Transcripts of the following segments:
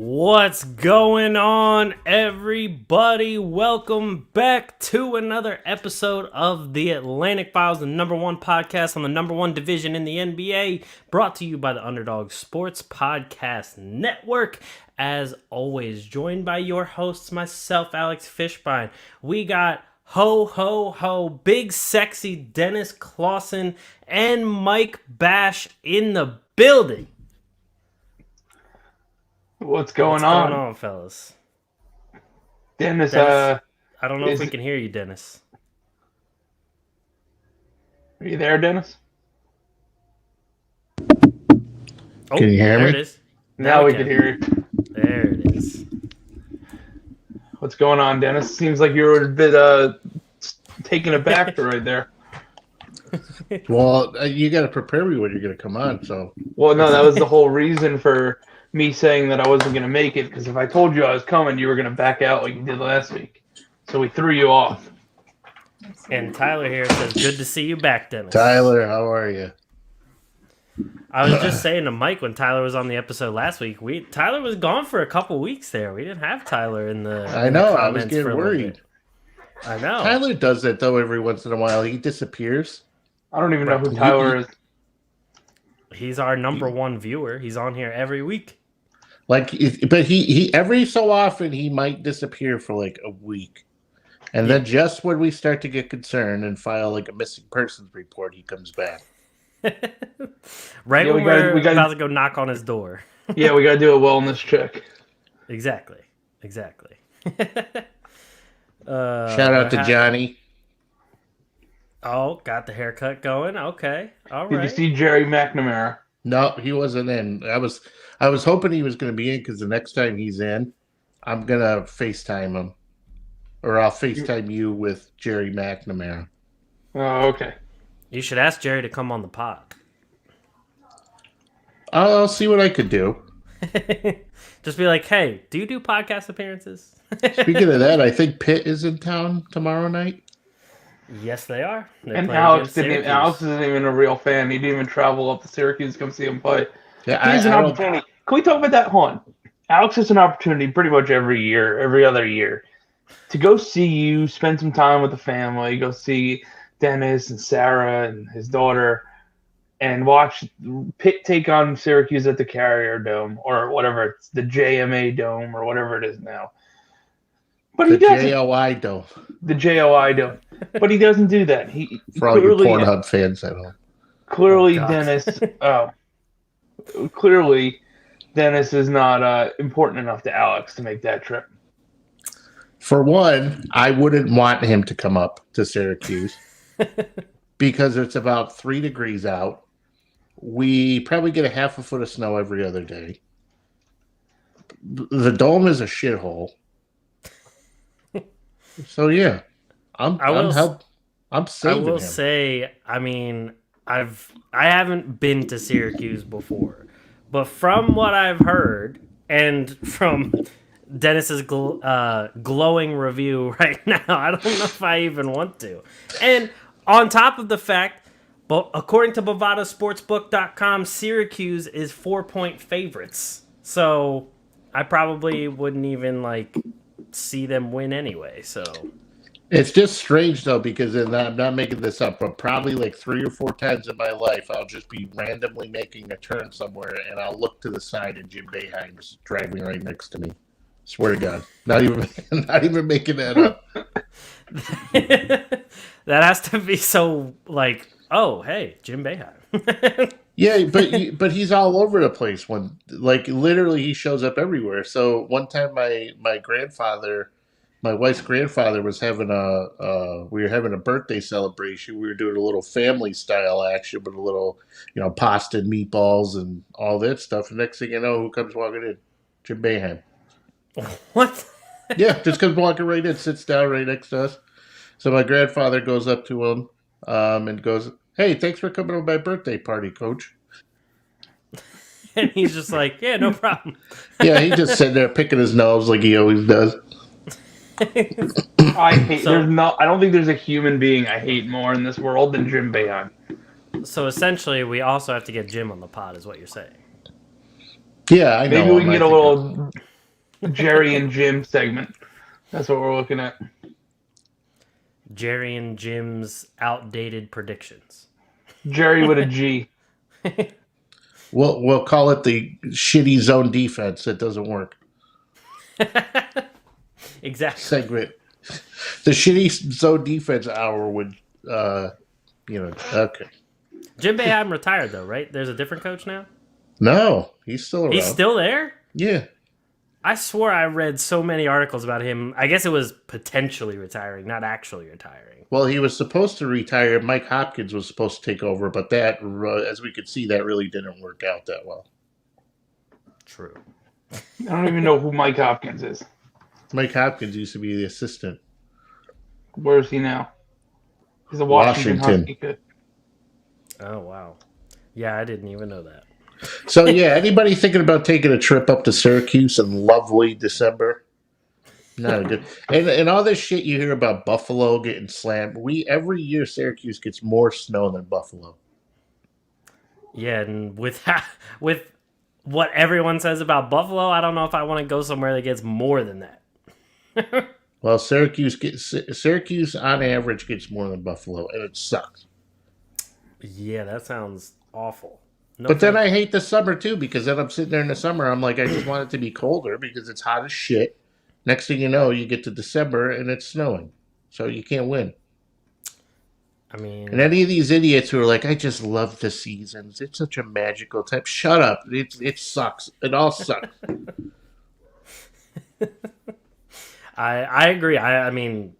What's going on, everybody? Welcome back to another episode of the Atlantic Files, the number one podcast on the number one division in the NBA, brought to you by the Underdog Sports Podcast Network. As always, joined by your hosts, myself, Alex Fishbein. We got big sexy Dennis Clausen and Mike Bash in the building. What's going on, fellas? Dennis, I don't know if we can hear you, Dennis. Are you there, Dennis? Oh, can you hear there me? It is. Now we can hear you. There it is. What's going on, Dennis? Seems like you're a bit taken aback right there. Well, you got to prepare me when you're going to come on. So, Well, no, that was the whole reason for me saying that I wasn't going to make it, because if I told you I was coming, you were going to back out like you did last week. So we threw you off. And Tyler here says, good to see you back, Dennis. Tyler, how are you? I was just saying to Mike when Tyler was on the episode last week, Tyler was gone for a couple weeks there. We didn't have Tyler in the I know, I was comments getting for a little worried. bit. I know. Tyler does that, though, every once in a while. He disappears. I don't even know who Tyler is. He's our number one viewer. He's on here every week. But he every so often, he might disappear for like a week. And then just when we start to get concerned and file like a missing persons report, he comes back. Right Yeah, when we're about to go knock on his door. Yeah, we got to do a wellness check. Exactly. Shout out to Johnny. Oh, got the haircut going. Okay. All right. Did you see Jerry McNamara? No, he wasn't in. I was hoping he was going to be in, because the next time he's in, I'm going to FaceTime him. Or I'll FaceTime you with Jerry McNamara. Oh, okay. You should ask Jerry to come on the pod. I'll see what I could do. Just be like, hey, do you do podcast appearances? Speaking of that, I think Pitt is in town tomorrow night. Yes, they are. They're And playing Alex against Syracuse. Alex isn't even a real fan. He didn't even travel up to Syracuse to come see him play. Yeah, Here's an opportunity. Can we talk about that? Hold on. Alex has an opportunity pretty much every other year, to go see you, spend some time with the family, go see Dennis and Sarah and his daughter, and watch Pitt take on Syracuse at the Carrier Dome, or whatever, it's the JMA Dome, or whatever it is now. But the he doesn't. JOI Dome. The JOI Dome. But he doesn't do that. He For all you clearly, Pornhub fans at home. clearly Oh, God. Dennis. Clearly, Dennis is not important enough to Alex to make that trip. For one, I wouldn't want him to come up to Syracuse because it's about 3 degrees out. We probably get a half a foot of snow every other day. The dome is a shithole. So yeah, I'm saving I will him. say, I mean, I haven't been to Syracuse before, but from what I've heard and from Dennis's glowing review right now, I don't know if I even want to. And on top of the fact, but according to BovadaSportsbook.com, Syracuse is 4-point favorites. So I probably wouldn't even see them win anyway. So It's just strange though, because I'm not making this up, but probably 3 or 4 times in my life, I'll just be randomly making a turn somewhere, and I'll look to the side, and Jim Boeheim's driving right next to me. Swear to God, not even making that up. that has to be so oh hey, Jim Boeheim. Yeah, but he's all over the place. When literally he shows up everywhere. So one time my wife's grandfather was having we were having a birthday celebration. We were doing a little family style action with a little, pasta and meatballs and all that stuff. And next thing you know, who comes walking in? Jim Boeheim. What? Yeah, just comes walking right in, sits down right next to us. So my grandfather goes up to him and goes, "Hey, thanks for coming to my birthday party, Coach." And he's just like, "Yeah, no problem." Yeah, he just sitting there picking his nose like he always does. I hate. I don't think there's a human being I hate more in this world than Jim Boeheim. So essentially, we also have to get Jim on the pod, is what you're saying. Yeah, I know. Maybe we can get a little Jerry and Jim segment. That's what we're looking at. Jerry and Jim's outdated predictions. Jerry with a G. We'll call it the shitty zone defense. It doesn't work. Exactly. Segment. The shitty zone defense hour would, okay. Jim Boeheim retired though, right? There's a different coach now? No, he's still around. He's still there? Yeah. I swore I read so many articles about him. I guess it was potentially retiring, not actually retiring. Well, he was supposed to retire. Mike Hopkins was supposed to take over, but that, as we could see, that really didn't work out that well. True. I don't even know who Mike Hopkins is. Mike Hopkins used to be the assistant. Where is he now? He's a Washington Husky kid. Oh, wow. Yeah, I didn't even know that. So, yeah, anybody thinking about taking a trip up to Syracuse in lovely December? Not good. And all this shit you hear about Buffalo getting slammed. Every year Syracuse gets more snow than Buffalo. Yeah, and with what everyone says about Buffalo, I don't know if I want to go somewhere that gets more than that. Well, Syracuse on average gets more than Buffalo, and it sucks. Yeah, that sounds awful. No But then I hate the summer too, because then I'm sitting there in the summer, I'm like, I just want it to be colder because it's hot as shit. Next thing you know, you get to December and it's snowing. So you can't win. I mean, And any of these idiots who are like, I just love the seasons. It's such a magical time. Shut up. It sucks. It all sucks. I agree. I mean,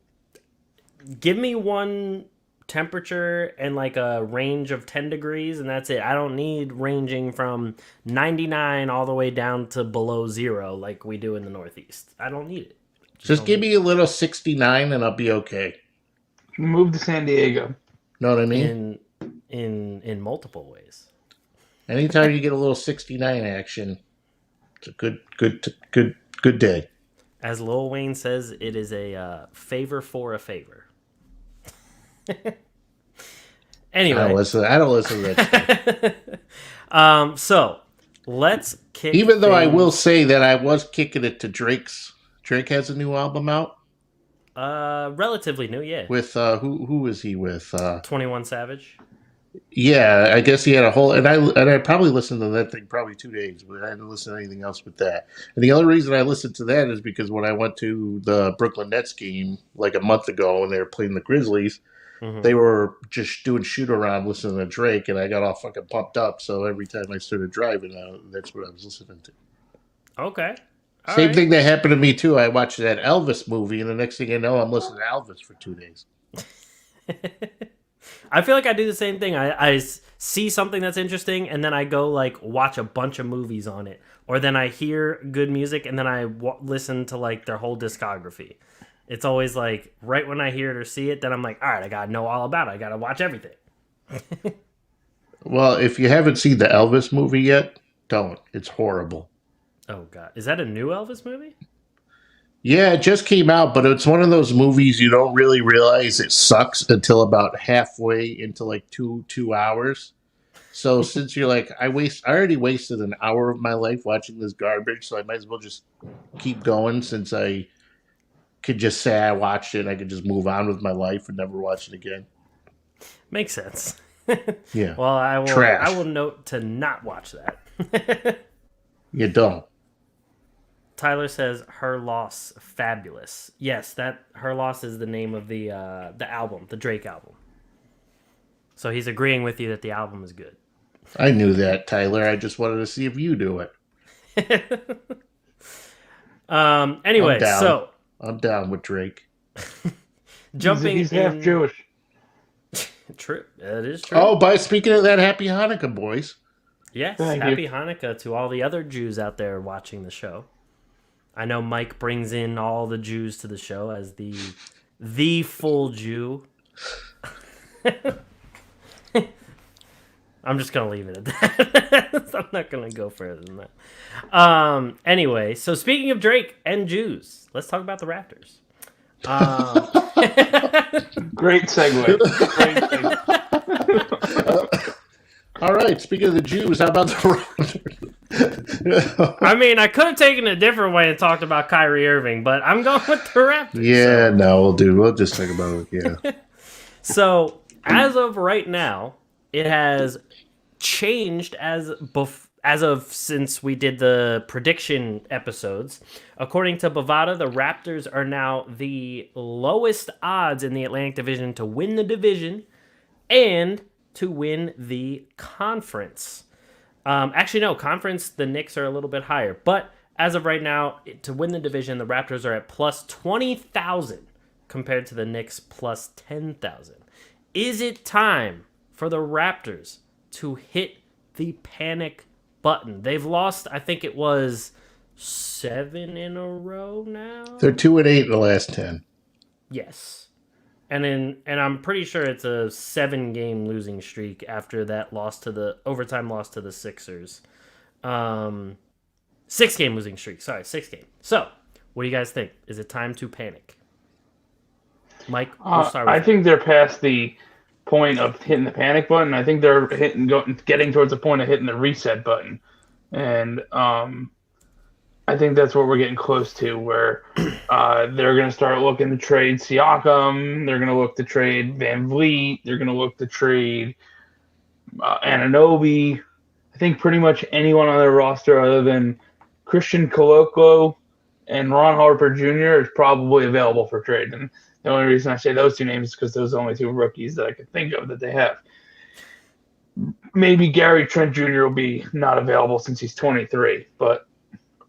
give me one temperature and like a range of 10 degrees and that's it. I don't need ranging from 99 all the way down to below 0 like we do in the Northeast. I don't need it. Just give me a little 69 and I'll be okay. Move to San Diego. Know what I mean? In multiple ways. Anytime you get a little 69 action, it's a good day. As Lil Wayne says, it is a favor for a favor. Anyway, I don't listen to that stuff. So let's kick. Even though I will say that I was kicking it to Drake's. Drake has a new album out. Relatively new, yeah. With who is he with? 21 Savage. Yeah, I guess he had a whole, and I probably listened to that thing probably 2 days, but I didn't listen to anything else with that. And the only reason I listened to that is because when I went to the Brooklyn Nets game like a month ago when they were playing the Grizzlies, they were just doing shoot around listening to Drake, and I got all fucking pumped up. So every time I started driving, that's what I was listening to. Okay. Same thing that happened to me too. I watched that Elvis movie, and the next thing I know, I'm listening to Elvis for 2 days. I feel like I do the same thing. I see something that's interesting, and then I go like watch a bunch of movies on it, or then I hear good music, and then I listen to like their whole discography. It's always like right when I hear it or see it, then I'm like, all right, I gotta know all about it. I gotta watch everything. Well, if you haven't seen the Elvis movie yet, don't. It's horrible. Oh god, is that a new Elvis movie? Yeah, it just came out, but it's one of those movies you don't really realize it sucks until about halfway into like two hours. So since you're like, I already wasted an hour of my life watching this garbage, so I might as well just keep going since I could just say I watched it and I could just move on with my life and never watch it again. Makes sense. Yeah. Well, I will. Trash. I will note to not watch that. You don't. Tyler says Her Loss fabulous. Yes, that Her Loss is the name of the album, the Drake album. So he's agreeing with you that the album is good. I knew that, Tyler. I just wanted to see if you do it. Anyway, so I'm down with Drake. jumping he's half Jewish. True, that is true. Oh, by speaking of that, happy Hanukkah, boys. Yes, Thank happy you. Hanukkah to all the other Jews out there watching the show. I know Mike brings in all the Jews to the show as the full Jew. I'm just gonna leave it at that. I'm not gonna go further than that. Anyway, so speaking of Drake and Jews, let's talk about the Raptors. Great segue. Great segue. All right, speaking of the Jews, how about the Raptors? I mean, I could have taken it a different way and talked about Kyrie Irving, but I'm going with the Raptors. Yeah, no, we'll just talk about it. Yeah. So, as of right now, it has changed as of since we did the prediction episodes. According to Bovada, the Raptors are now the lowest odds in the Atlantic Division to win the division and to win the conference. Actually, no, conference, the Knicks are a little bit higher. But as of right now, to win the division, the Raptors are at plus 20,000 compared to the Knicks plus 10,000. Is it time for the Raptors to hit the panic button? They've lost, I think it was 7 in a row now. They're 2-8 in the last 10. Yes. And I'm pretty sure it's a 7-game losing streak after that overtime loss to the Sixers. 6-game losing streak. Sorry, 6-game. So, what do you guys think? Is it time to panic? Mike, we'll start with I think they're past the point of hitting the panic button. I think they're getting towards the point of hitting the reset button, and I think that's what we're getting close to, where they're going to start looking to trade Siakam. They're going to look to trade Van Vliet. They're going to look to trade Anunoby. I think pretty much anyone on their roster other than Christian Koloko and Ron Harper Jr. is probably available for trade. And the only reason I say those two names is because those are the only two rookies that I could think of that they have. Maybe Gary Trent Jr. will be not available since he's 23, but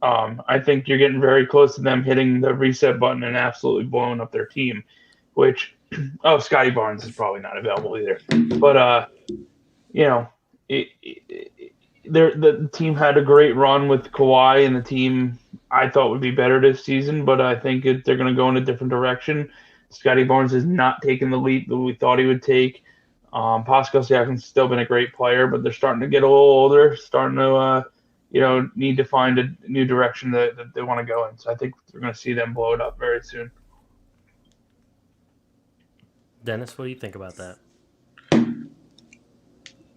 I think you're getting very close to them hitting the reset button and absolutely blowing up their team, which, Scottie Barnes is probably not available either. But, the team had a great run with Kawhi, and the team I thought would be better this season, but I think they're going to go in a different direction. Scottie Barnes has not taken the leap that we thought he would take. Pascal Siakam's still been a great player, but they're starting to get a little older, starting to need to find a new direction that they want to go in. So I think we're going to see them blow it up very soon. Dennis, what do you think about that?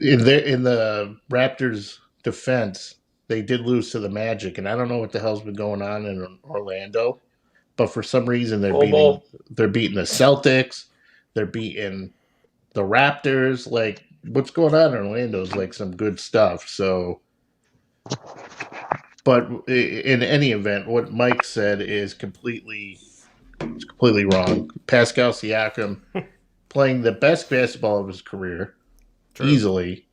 In the Raptors' defense, they did lose to the Magic, and I don't know what the hell's been going on in Orlando, but for some reason they're beating the Celtics, they're beating the Raptors. Like, what's going on in Orlando is like some good stuff. So, but in any event, what Mike said is completely wrong. Pascal Siakam playing the best basketball of his career. True. Easily.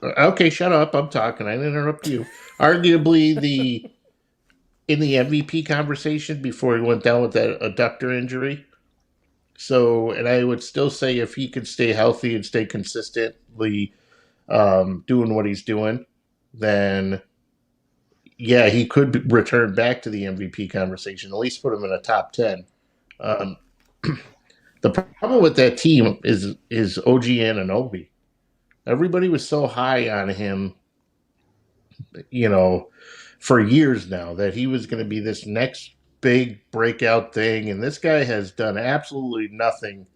Okay, shut up. I'm talking. I didn't interrupt you. Arguably in the MVP conversation before he went down with that adductor injury. So, and I would still say if he could stay healthy and stay consistently doing what he's doing, then yeah, he could return back to the MVP conversation, at least put him in a top 10. The problem with that team is OG Anunoby. Everybody was so high on him, for years now, that he was going to be this next big breakout thing, and this guy has done absolutely nothing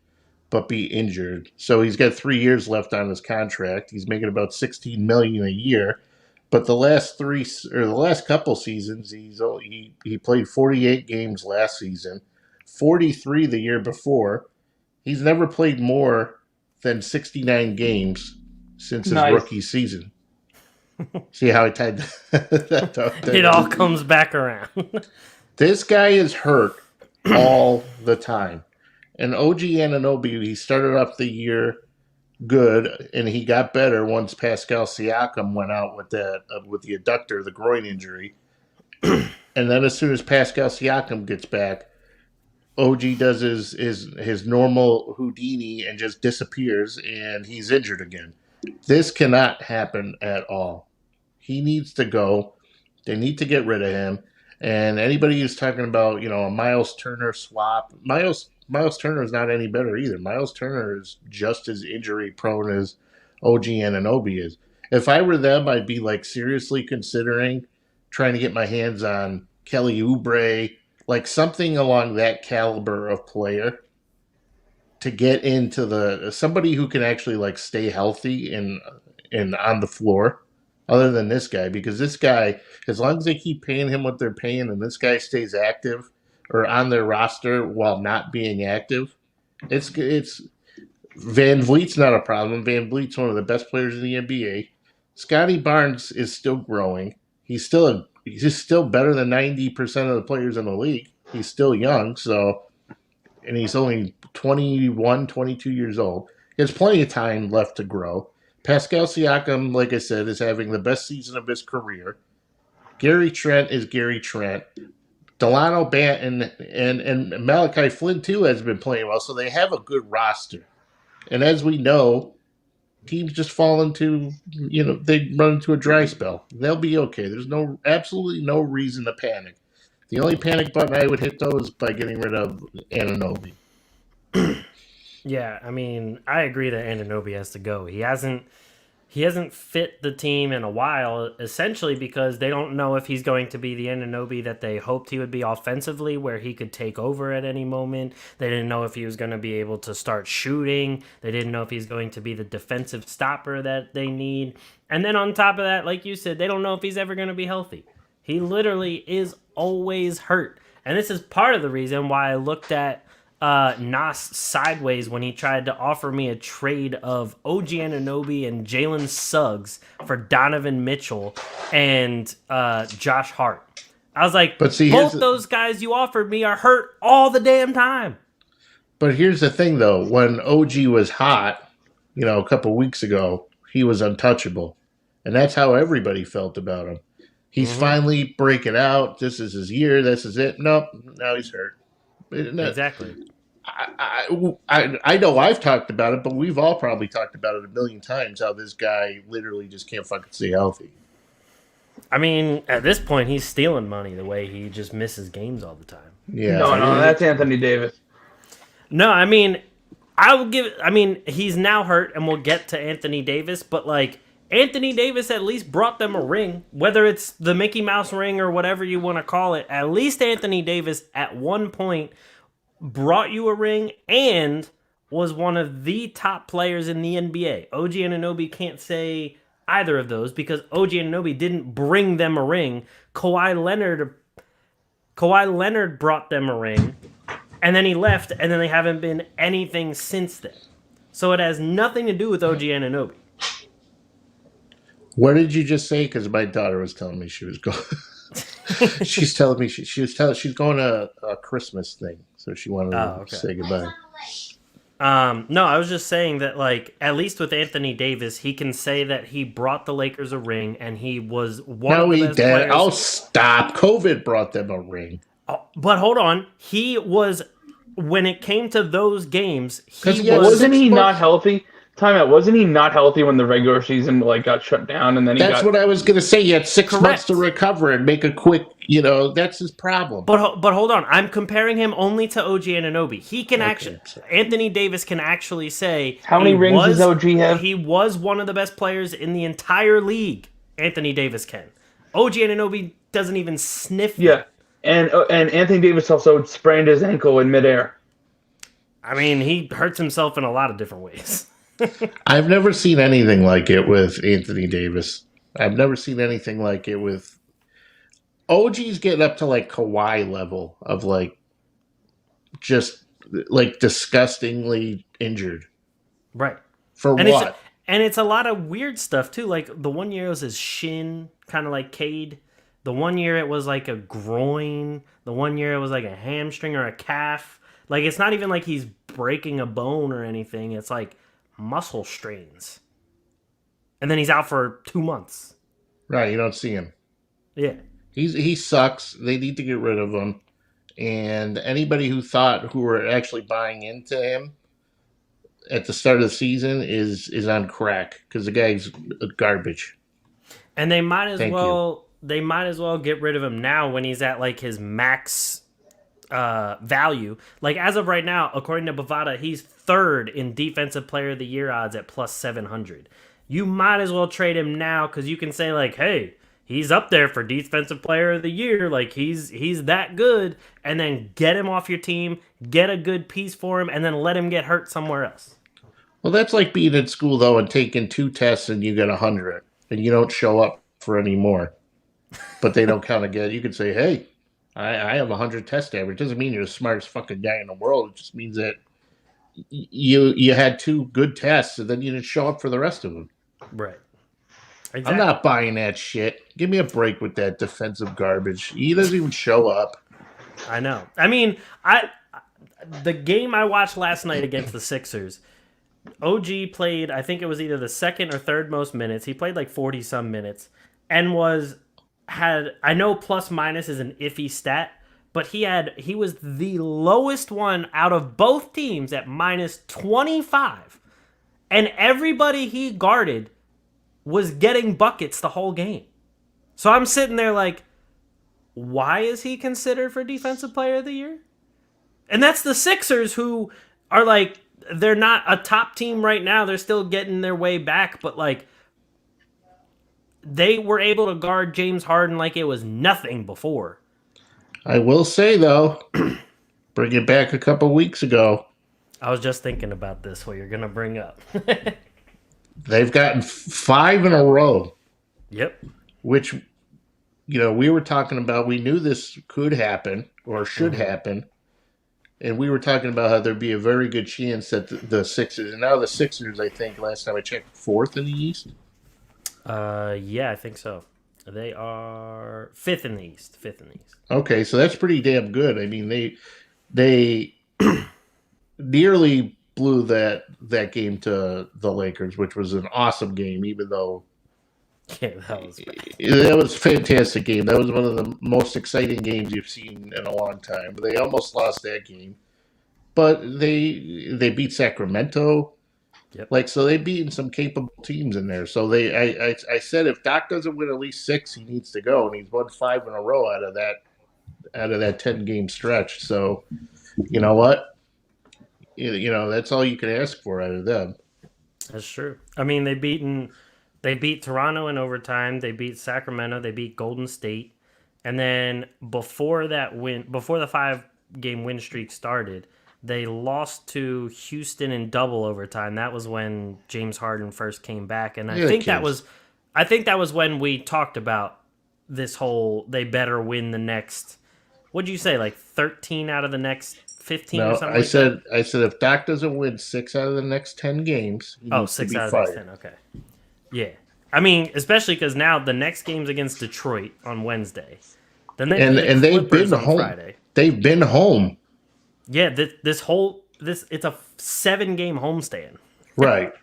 but be injured. So he's got 3 years left on his contract. He's making about $16 million a year. But the last couple seasons, he played 48 games last season, 43 the year before. He's never played more than 69 games since his rookie season. See how I tied that up? It all comes back around. This guy is hurt all the time. And OG Anunoby, he started off the year good, and he got better once Pascal Siakam went out with the adductor, the groin injury. And then as soon as Pascal Siakam gets back, OG does his normal Houdini and just disappears, and he's injured again. This cannot happen at all. He needs to go. They need to get rid of him. And anybody who's talking about, a Miles Turner swap, Miles Turner is not any better either. Miles Turner is just as injury prone as OG Anunoby is. If I were them, I'd be seriously considering trying to get my hands on Kelly Oubre, something along that caliber of player to get into somebody who can actually stay healthy and and on the floor, other than this guy, because this guy, as long as they keep paying him what they're paying, and this guy stays active or on their roster while not being active, it's Van Vliet's not a problem. Van Vliet's one of the best players in the NBA. Scottie Barnes is still growing. He's still better than 90% of the players in the league. He's still young, and he's only 21, 22 years old. He has plenty of time left to grow. Pascal Siakam, like I said, is having the best season of his career. Gary Trent is Gary Trent. Delano Banton and Malachi Flynn, too, has been playing well, so they have a good roster. And as we know, teams just fall into, they run into a dry spell. They'll be okay. There's absolutely no reason to panic. The only panic button I would hit, though, is by getting rid of Anunoby. Yeah, I mean, I agree that Anunoby has to go. He hasn't fit the team in a while, essentially because they don't know if he's going to be the Anunoby that they hoped he would be offensively, where he could take over at any moment. They didn't know if he was going to be able to start shooting. They didn't know if he's going to be the defensive stopper that they need. And then on top of that, like you said, they don't know if he's ever going to be healthy. He literally is always hurt. And this is part of the reason why I looked at Nas sideways when he tried to offer me a trade of OG Anunoby and Jalen Suggs for Donovan Mitchell and Josh Hart. I was like, both those guys you offered me are hurt all the damn time. But here's the thing, though. When OG was hot, a couple weeks ago, he was untouchable. And that's how everybody felt about him. He's finally breaking out. This is his year. This is it. Nope. Now he's hurt. Exactly. I know I've talked about it, but we've all probably talked about it a million times, how this guy literally just can't fucking stay healthy. I mean, at this point, he's stealing money the way he just misses games all the time. Yeah. No, that's Anthony Davis. No, I mean, he's now hurt, and we'll get to Anthony Davis, but like, Anthony Davis at least brought them a ring, whether it's the Mickey Mouse ring or whatever you want to call it. At least Anthony Davis at one point brought you a ring and was one of the top players in the NBA. OG Anunoby can't say either of those because OG Anunoby didn't bring them a ring. Kawhi Leonard brought them a ring, and then he left, and then they haven't been anything since then. So it has nothing to do with OG Anunoby. What did you just say? Because my daughter was telling me she was going. She's telling me she's going to a Christmas thing, so she wanted to say goodbye. No, I was just saying that, like, at least with Anthony Davis, he can say that he brought the Lakers a ring, and he was one of the best players. Oh, stop! COVID brought them a ring. Oh, but hold on, he was when it came to those games. Wasn't he not healthy? Time out. Wasn't he not healthy when the regular season got shut down, and then that's what I was going to say. He had 6 months to recover and make a quick. That's his problem. But hold on, I'm comparing him only to OG Anunoby. He can Anthony Davis can actually say how many rings does OG have? He was one of the best players in the entire league. Anthony Davis can. OG Anunoby doesn't even sniff. Yeah, and Anthony Davis also sprained his ankle in midair. I mean, he hurts himself in a lot of different ways. I've never seen anything like it with Anthony Davis. I've never seen anything like it with OG's getting up to like Kawhi level of like just like disgustingly injured. Right. For what? It's a lot of weird stuff too. Like the one year it was his shin, kind of like Cade. The one year it was like a groin. The one year it was like a hamstring or a calf. Like it's not even like he's breaking a bone or anything. It's like muscle strains. And then he's out for 2 months. Right, you don't see him. Yeah. He sucks. They need to get rid of him. And anybody who were actually buying into him at the start of the season is on crack because the guy's garbage. And they might as well get rid of him now when he's at like his max value. Like as of right now, according to Bovada, he's third in Defensive Player of the Year odds at plus 700. You might as well trade him now because you can say like, hey, he's up there for Defensive Player of the Year. Like he's that good, and then get him off your team, get a good piece for him, and then let him get hurt somewhere else. Well, that's like being in school though and taking 2 tests and you get 100, and you don't show up for any more, but they don't count again. You could say, "Hey, I have 100 test average." It doesn't mean you're the smartest fucking guy in the world. It just means that you had 2 good tests and then you didn't show up for the rest of them. Right. Exactly. I'm not buying that shit. Give me a break with that defensive garbage. He doesn't even show up. I know. I mean, the game I watched last night against the Sixers, OG played, I think it was either the second or third most minutes. He played like 40 some minutes and I know plus minus is an iffy stat, but he was the lowest one out of both teams at minus 25. And everybody he guarded was getting buckets the whole game. So I'm sitting there like, why is he considered for Defensive Player of the Year? And that's the Sixers, who are like, they're not a top team right now. They're still getting their way back, but like, they were able to guard James Harden like it was nothing before. I will say, though, bring it back a couple weeks ago. I was just thinking about this, what you're going to bring up. They've gotten 5 in a row. Yep. Which, we were talking about, we knew this could happen or should happen. And we were talking about how there'd be a very good chance that the Sixers, and now the Sixers, I think, last time I checked, 4th in the East. Yeah, I think so. They are 5th in the East. Okay, so that's pretty damn good. I mean, they nearly blew that game to the Lakers, which was an awesome game, even though yeah, that was bad. That was a fantastic game. That was one of the most exciting games you've seen in a long time. They almost lost that game, but they beat Sacramento. Yep. So they've beaten some capable teams in there. So I said if Doc doesn't win at least 6, he needs to go, and he's won 5 in a row out of that 10-game stretch. So you know what? That's all you can ask for out of them. That's true. I mean, they beat Toronto in overtime. They beat Sacramento. They beat Golden State. And then before the 5-game win streak started, they lost to Houston in double overtime. That was when James Harden first came back. And I think that was when we talked about this whole, they better win the next, what'd you say, like 13 out of the next 15 or something? I said if Doc doesn't win 6 out of the next 10 games, he needs 6 to be out of fired. the next 10, okay. Yeah. I mean, especially because now the next game's against Detroit on Wednesday. Then they've been home. Friday. They've been home. Yeah, it's a 7-game homestand. Right.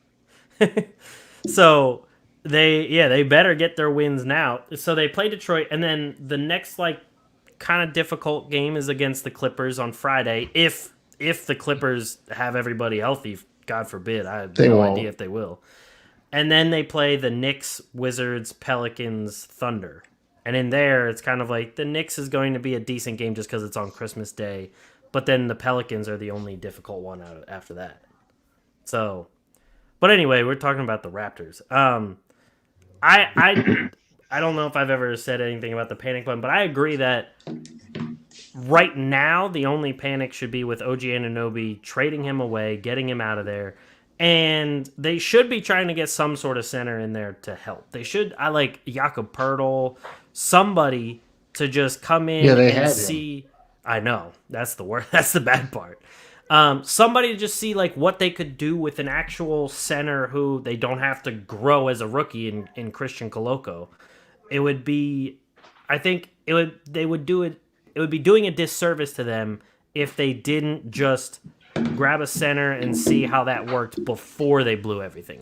So they better get their wins now. So they play Detroit, and then the next kind of difficult game is against the Clippers on Friday. If the Clippers have everybody healthy, God forbid, I have no idea if they will. And then they play the Knicks, Wizards, Pelicans, Thunder. And in there, it's kind of like the Knicks is going to be a decent game just because it's on Christmas Day. But then the Pelicans are the only difficult one after that. So, but anyway, we're talking about the Raptors. I don't know if I've ever said anything about the panic button, but I agree that right now the only panic should be with OG Anunoby, trading him away, getting him out of there. And they should be trying to get some sort of center in there to help. I like Jakob Poeltl, somebody to just come in and see. Him. I know. That's the worst. That's the bad part. Somebody to just see what they could do with an actual center who they don't have to grow as a rookie in Christian Coloco. It would be, I think it would be doing a disservice to them if they didn't just grab a center and see how that worked before they blew everything.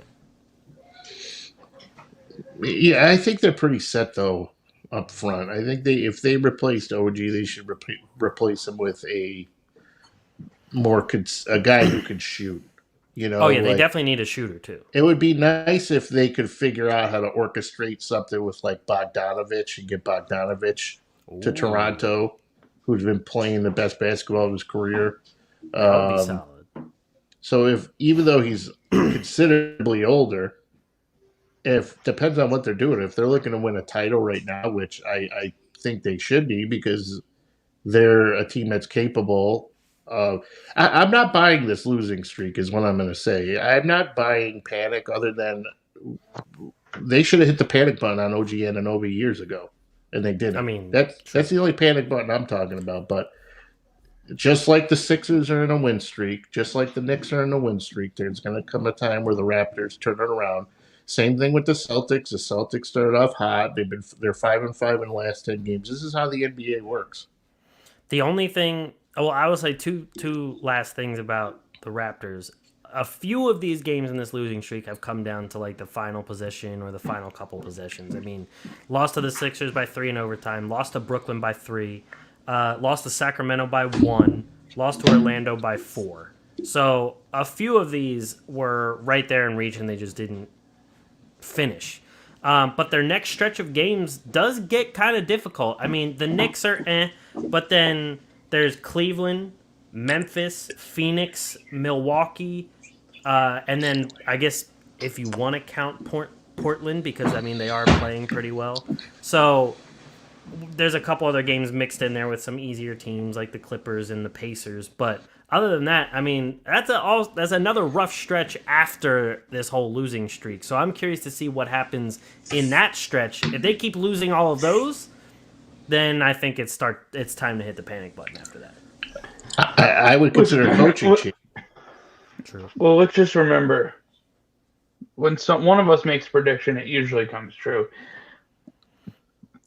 Yeah, I think they're pretty set though up front. I think if they replaced OG, they should replace him with a guy who could shoot. They definitely need a shooter too. It would be nice if they could figure out how to orchestrate something with Bogdanovich and get Bogdanovich to Toronto, who's been playing the best basketball of his career. That would be solid. So even though he's considerably older, depends on what they're doing. If they're looking to win a title right now, which I think they should be because they're a team that's capable I'm not buying this losing streak, is what I'm going to say. I'm not buying panic, other than they should have hit the panic button on OG Anunoby years ago, and they didn't. I mean, that's the only panic button I'm talking about. But just like the Sixers are in a win streak, just like the Knicks are in a win streak, there's going to come a time where the Raptors turn it around. Same thing with the Celtics. The Celtics started off hot. They're 5-5 in the last 10 games. This is how the NBA works. the only thing, well, I will say two last things about the Raptors. A few of these games in this losing streak have come down to like the final possession or the final couple possessions. I mean, lost to the Sixers by 3 in overtime, lost to Brooklyn by 3, lost to Sacramento by 1, lost to Orlando by 4. So a few of these were right there in reach, and they just didn't finish. But their next stretch of games does get kind of difficult. I mean, the Knicks are but then there's Cleveland, Memphis, Phoenix, Milwaukee, and then I guess if you want to count Portland, because I mean they are playing pretty well. So there's a couple other games mixed in there with some easier teams like the Clippers and the Pacers, but other than that, I mean, that's another rough stretch after this whole losing streak. So I'm curious to see what happens in that stretch. If they keep losing all of those, then I think it's time to hit the panic button after that. I would consider coaching change. True. Well, let's just remember, when one of us makes a prediction, it usually comes true.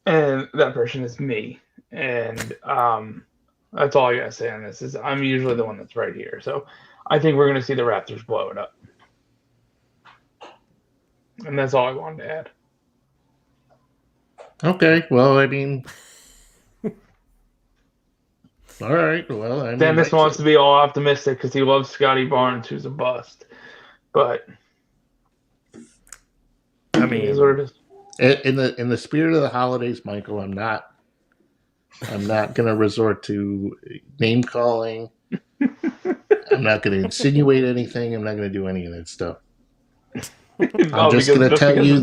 And that person is me. And that's all I got to say on this. Is I'm usually the one that's right here. So I think we're going to see the Raptors blow it up. And that's all I wanted to add. Okay, well, I mean... All right, well, I mean... Dennis wants to be all optimistic because he loves Scottie Barnes, who's a bust. But... I mean... It is what it is. In the spirit of the holidays, Michael, I'm not going to resort to name calling. I'm not going to insinuate anything. I'm not going to do any of that stuff. I'm just going to tell you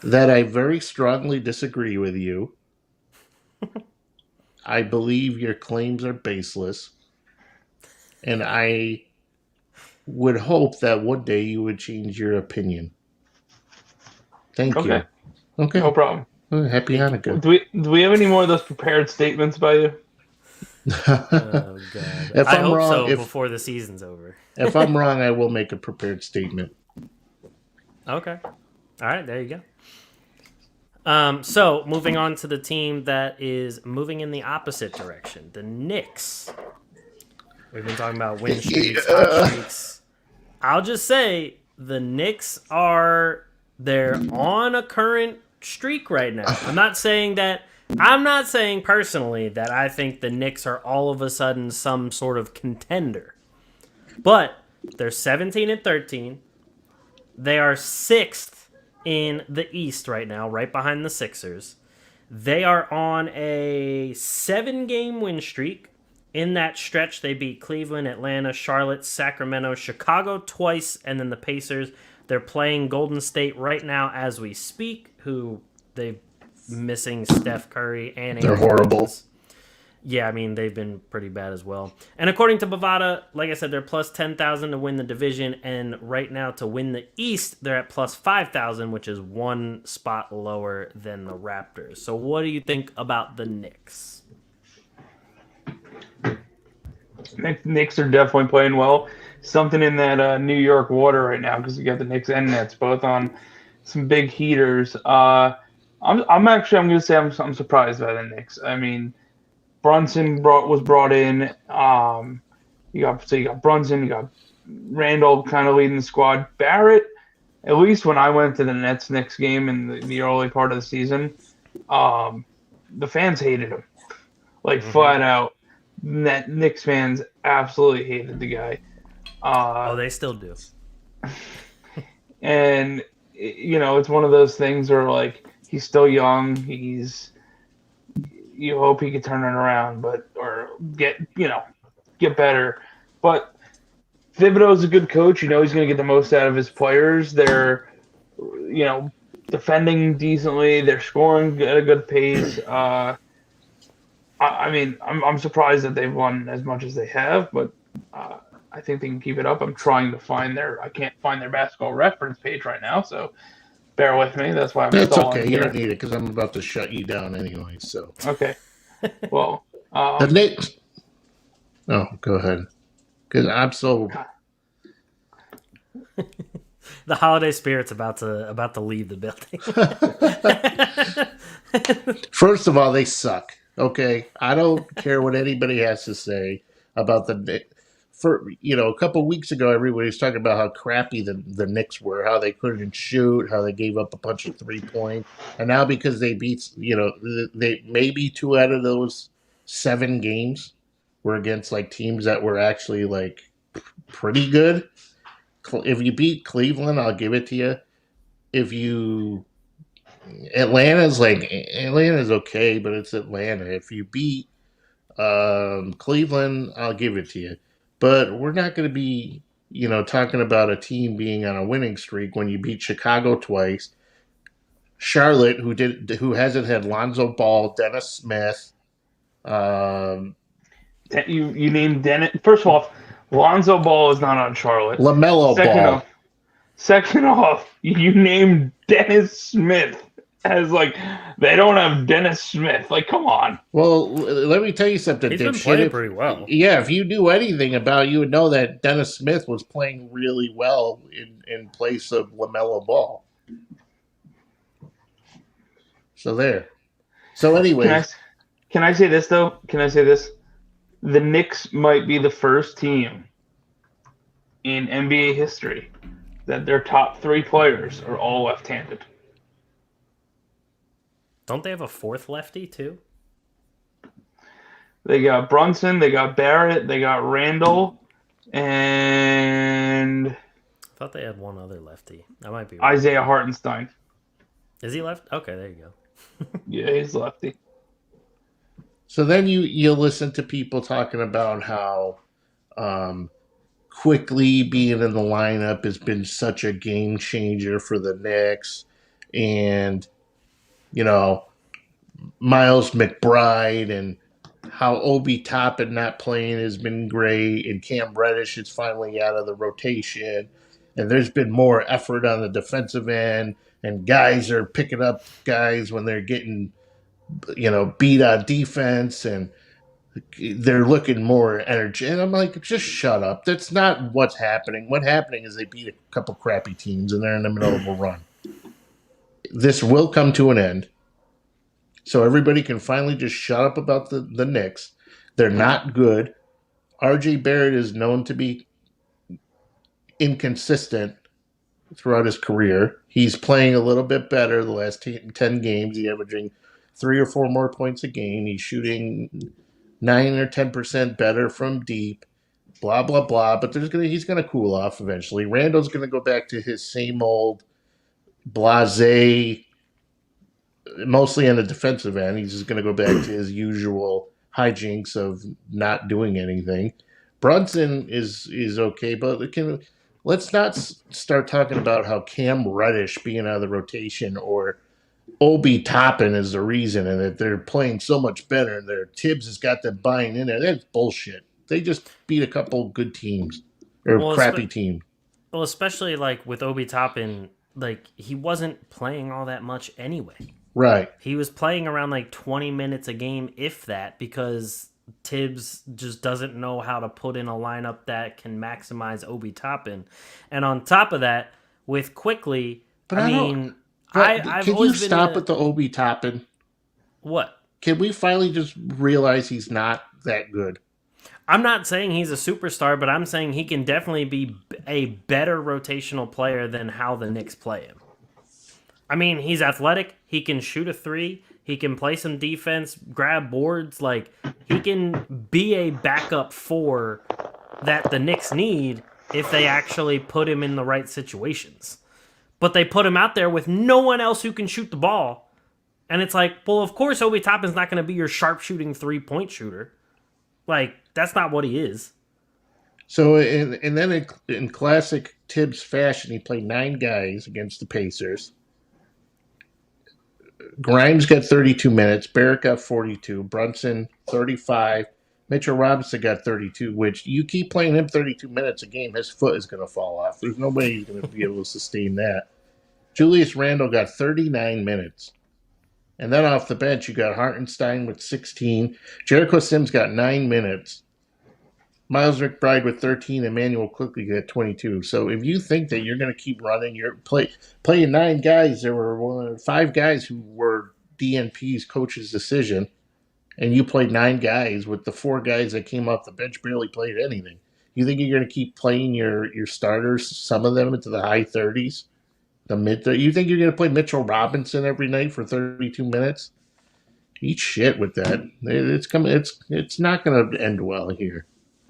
that I very strongly disagree with you. I believe your claims are baseless. And I would hope that one day you would change your opinion. Thank you. Okay. No problem. Happy Hanukkah. Do we have any more of those prepared statements by you? Oh, God. I hope so before the season's over. If I'm wrong, I will make a prepared statement. Okay. All right, there you go. So, moving on to the team that is moving in the opposite direction, the Knicks. We've been talking about win streaks, hot streaks. I'll just say the Knicks they're on a current streak right now. I'm not saying personally that I think the Knicks are all of a sudden some sort of contender. But they're 17-13. They are 6th in the East right now, right behind the Sixers. They are on a 7-game win streak. In that stretch, they beat Cleveland, Atlanta, Charlotte, Sacramento, Chicago twice, and then the Pacers. They're playing Golden State right now as we speak, who they're missing Steph Curry and they're horrible. Yeah, I mean, they've been pretty bad as well. And according to Bovada, like I said, they're plus 10,000 to win the division, and right now to win the East, they're at plus 5,000, which is one spot lower than the Raptors. So what do you think about the Knicks? Knicks are definitely playing well. Something in that New York water right now because you got the Knicks and Nets both on some big heaters. I'm going to say I'm surprised by the Knicks. I mean, Brunson was brought in. You got Brunson, you got Randall kind of leading the squad. Barrett, at least when I went to the Nets-Knicks game in the early part of the season, the fans hated him, flat out. Knicks fans absolutely hated the guy. They still do. And it's one of those things where he's still young. You hope he could turn it around, or get better. But Thibodeau's a good coach. He's going to get the most out of his players. They're, defending decently. They're scoring at a good pace. I mean, I'm surprised that they've won as much as they have, but I think they can keep it up. I'm trying to find I can't find their basketball reference page right now, so bear with me. That's why I'm That's stalling okay. You don't here. need it because I'm about to shut you down anyway. So Okay. Well, the Knicks. Oh, go ahead. Because I'm so. The holiday spirit's about to leave the building. First of all, they suck. Okay, I don't care what anybody has to say about the Knicks. For a couple weeks ago, everybody was talking about how crappy the Knicks were, how they couldn't shoot, how they gave up a bunch of 3 point, and now because they beat, they maybe 2 out of those 7 games were against like teams that were actually like pretty good. If you beat Cleveland, I'll give it to you. If you Atlanta's okay, but it's Atlanta. If you beat Cleveland, I'll give it to you. But we're not going to be, talking about a team being on a winning streak when you beat Chicago twice. Charlotte, who hasn't had Lonzo Ball, Dennis Smith. you named Dennis. First of all, Lonzo Ball is not on Charlotte. LaMelo Second Ball. off, second off, you named Dennis Smith as like they don't have Dennis Smith. Like, come on. Well, let me tell you something. He's been playing pretty well. Yeah, if you knew anything about, you would know that Dennis Smith was playing really well in place of LaMelo Ball. So there. So anyway, can I say this though? Can I say this? The Knicks might be the first team in NBA history that their top 3 players are all left-handed. Don't they have a fourth lefty too? They got Brunson, they got Barrett, they got Randall, and I thought they had one other lefty. That might be right. Isaiah Hartenstein. Is he left? Okay, there you go. Yeah, he's lefty. so then you listen to people talking about how quickly being in the lineup has been such a game changer for the Knicks, and Miles McBride and how Obi Toppin not playing has been great, and Cam Reddish is finally out of the rotation, and there's been more effort on the defensive end, and guys are picking up guys when they're getting, beat on defense, and they're looking more energy. And I'm like, just shut up. That's not what's happening. What's happening is they beat a couple crappy teams, and they're in the middle of a run. This will come to an end. So everybody can finally just shut up about the Knicks. They're not good. R.J. Barrett is known to be inconsistent throughout his career. He's playing a little bit better the last 10 games. He's averaging 3 or 4 more points a game. He's shooting 9 or 10% better from deep. Blah, blah, blah. But he's going to cool off eventually. Randall's going to go back to his same old blasé, mostly on the defensive end. He's just going to go back to his usual hijinks of not doing anything. Brunson is okay, but let's not start talking about how Cam Reddish being out of the rotation or Obi Toppin is the reason, and that they're playing so much better, and their Tibbs has got them buying in there. That's bullshit. They just beat a couple good teams or crappy teams. Well, especially like with Obi Toppin, like he wasn't playing all that much anyway. Right. He was playing around like 20 minutes a game, if that, because Tibbs just doesn't know how to put in a lineup that can maximize Obi Toppin. And on top of that, with Quickly, I've can always you stop with the Obi Toppin? What? Can we finally just realize he's not that good? I'm not saying he's a superstar, but I'm saying he can definitely be a better rotational player than how the Knicks play him. I mean, he's athletic. He can shoot a 3. He can play some defense, grab boards. Like, he can be a backup 4 that the Knicks need if they actually put him in the right situations. But they put him out there with no one else who can shoot the ball. And it's like, well, of course Obi Toppin's not going to be your sharpshooting 3-point shooter. Like, that's not what he is. So, and then in classic Tibbs fashion, he played 9 guys against the Pacers. Grimes got 32 minutes. Barrett got 42. Brunson 35. Mitchell Robinson got 32. Which you keep playing him 32 minutes a game, his foot is going to fall off. There's no way he's going to be able to sustain that. Julius Randle got 39 minutes. And then off the bench, you got Hartenstein with 16. Jericho Sims got 9 minutes. Miles McBride with 13. Emmanuel quickly got 22. So if you think that you're going to keep running, you're playing 9 guys. There were 5 guys who were DNP's coach's decision, and you played 9 guys with the 4 guys that came off the bench barely played anything. You think you're going to keep playing your starters, some of them into the high 30s? You think you're going to play Mitchell Robinson every night for 32 minutes? Eat shit with that. It's not going to end well here.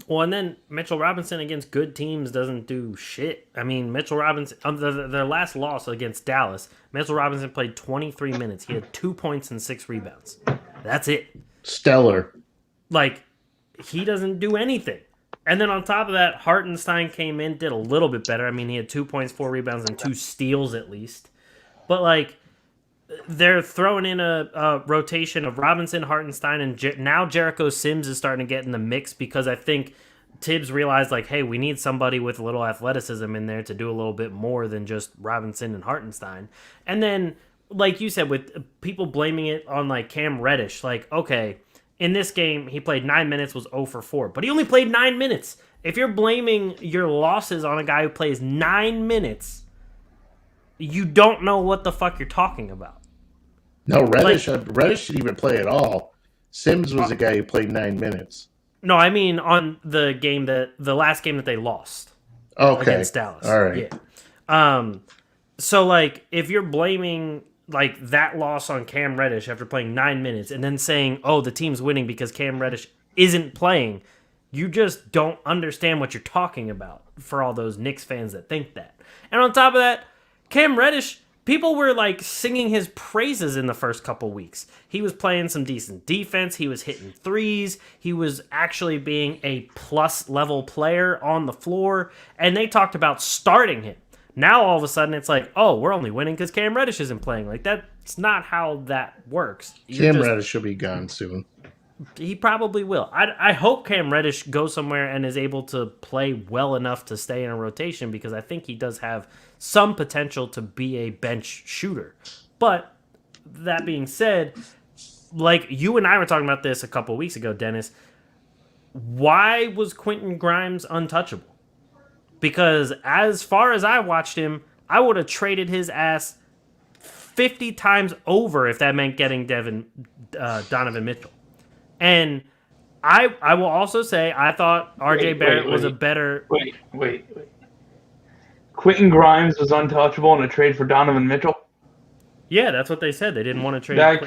Well, and then Mitchell Robinson against good teams doesn't do shit. I mean, Mitchell Robinson, their last loss against Dallas, Mitchell Robinson played 23 minutes. He had 2 points and 6 rebounds. That's it. Stellar. Like, he doesn't do anything. And then on top of that, Hartenstein came in, did a little bit better. I mean, he had 2 points, 4 rebounds, and 2 steals at least. But, like, they're throwing in a rotation of Robinson, Hartenstein, and now Jericho Sims is starting to get in the mix because I think Tibbs realized, like, hey, we need somebody with a little athleticism in there to do a little bit more than just Robinson and Hartenstein. And then, like you said, with people blaming it on, like, Cam Reddish, like, okay, in this game, he played 9 minutes, was 0 for 4, but he only played 9 minutes. If you're blaming your losses on a guy who plays 9 minutes, you don't know what the fuck you're talking about. No, Reddish didn't even play at all. Sims was the guy who played 9 minutes. No, I mean on the last game that they lost. Okay. Against Dallas. All right. Yeah. So, like, if you're blaming, like, that loss on Cam Reddish after playing 9 minutes and then saying, oh, the team's winning because Cam Reddish isn't playing, you just don't understand what you're talking about for all those Knicks fans that think that. And on top of that, Cam Reddish, people were, like, singing his praises in the first couple weeks. He was playing some decent defense. He was hitting threes. He was actually being a plus-level player on the floor. And they talked about starting him. Now, all of a sudden, it's like, oh, we're only winning because Cam Reddish isn't playing. Like, that's not how that works. Cam Reddish should be gone soon. He probably will. I hope Cam Reddish goes somewhere and is able to play well enough to stay in a rotation because I think he does have some potential to be a bench shooter. But that being said, like you and I were talking about this a couple weeks ago, Dennis, why was Quentin Grimes untouchable? Because as far as I watched him, I would have traded his ass 50 times over if that meant getting Donovan Mitchell. And I will also say I thought R.J. Barrett was a better... Wait. Quentin Grimes was untouchable in a trade for Donovan Mitchell? Yeah, that's what they said. They didn't want to trade. That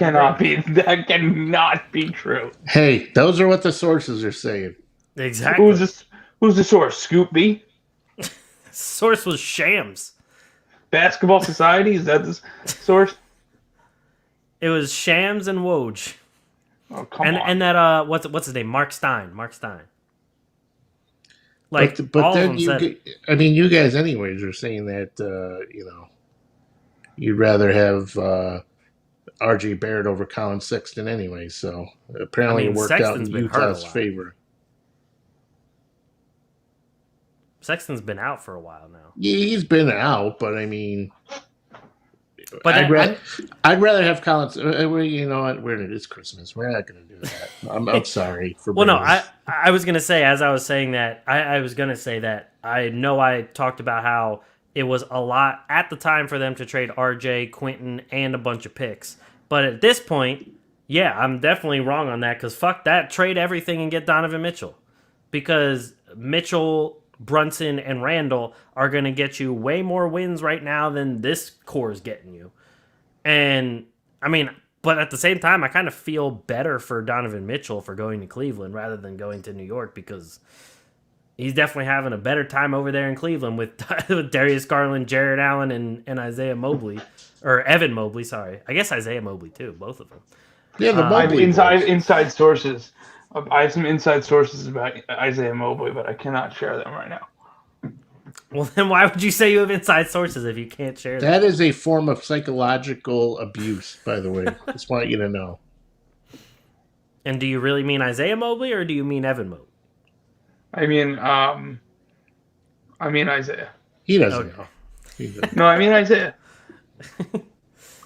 cannot be true. Hey, those are what the sources are saying. Exactly. Who's the source? Scoop B? Source was Shams. Basketball Society? Is that the source? It was Shams and Woj. Oh, come on. And that what's his name? Mark Stein. Like, but all then of them said, you guys anyways are saying that you'd rather have R.J. Barrett over Colin Sexton anyway. So apparently it worked Sexton's out in Utah's favor. Sexton's been out for a while now. Yeah, he's been out, but I mean, but I'd rather have Collins. You know what? It's Christmas. We're not going to do that. I'm sorry for. Well, no, I was going to say, as I was saying that, I was going to say that I know I talked about how it was a lot at the time for them to trade RJ, Quentin, and a bunch of picks. But at this point, yeah, I'm definitely wrong on that because fuck that. Trade everything and get Donovan Mitchell. Because Mitchell, Brunson, and Randall are going to get you way more wins right now than this core is getting you. And, I mean, but at the same time, I kind of feel better for Donovan Mitchell for going to Cleveland rather than going to New York because he's definitely having a better time over there in Cleveland with Darius Garland, Jared Allen, and Isaiah Mobley. Or Evan Mobley, sorry. I guess Isaiah Mobley, too, both of them. Yeah, the I have Mobley inside sources. I have some inside sources about Isaiah Mobley, but I cannot share them right now. Well, then why would you say you have inside sources if you can't share them? That is a form of psychological abuse, by the way. Just want you to know. And do you really mean Isaiah Mobley or do you mean Evan Mobley? I mean Isaiah. He doesn't Okay. know. He doesn't. No, I mean Isaiah.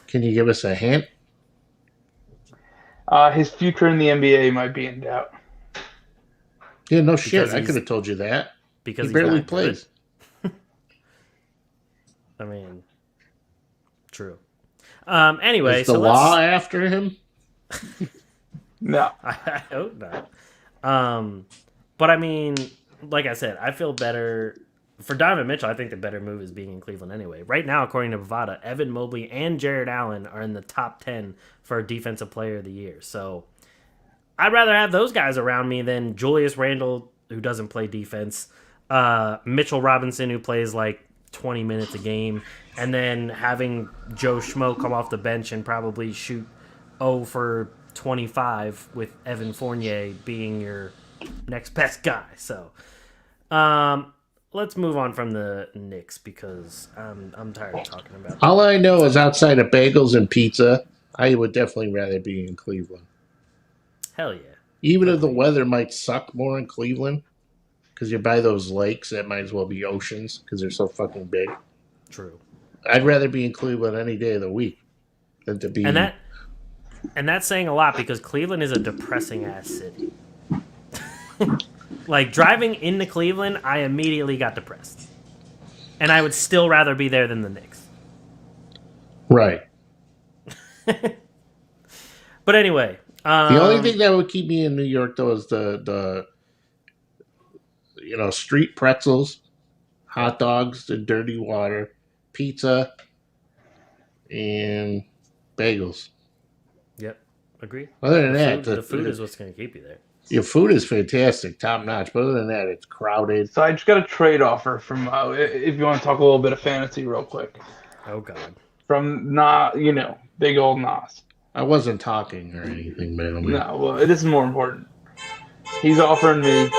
Can you give us a hint? His future in the NBA might be in doubt. Yeah, no shit. Because I he's- could have told you that. Because He he's barely not plays. good? I mean, true. Anyway, Is the so law let's... after him? No. I hope not. But I mean, like I said, I feel better for Donovan Mitchell. I think the better move is being in Cleveland anyway. Right now, according to Bovada, Evan Mobley and Jared Allen are in the top 10 for Defensive Player of the Year. So I'd rather have those guys around me than Julius Randle, who doesn't play defense, Mitchell Robinson, who plays like 20 minutes a game, and then having Joe Schmo come off the bench and probably shoot 0 for 25 with Evan Fournier being your next best guy. So let's move on from the Knicks because I'm tired of talking about All I know is outside of bagels and pizza, I would definitely rather be in Cleveland. Hell yeah. Even if the weather might suck more in Cleveland, because you're by those lakes that might as well be oceans because they're so fucking big. True. I'd rather be in Cleveland any day of the week than to be. And that's saying a lot because Cleveland is a depressing ass city. Like driving into Cleveland, I immediately got depressed. And I would still rather be there than the Knicks. Right. But anyway, The only thing that would keep me in New York though is the street pretzels, hot dogs, the dirty water, pizza, and bagels. Yep, agree. Other than The food is what's going to keep you there. your food is fantastic, top notch. But other than that, it's crowded. So I just got a trade offer from, if you want to talk a little bit of fantasy real quick, Oh God. from big old Nas. I wasn't talking or anything, man. No, well, this is more important. He's offering me.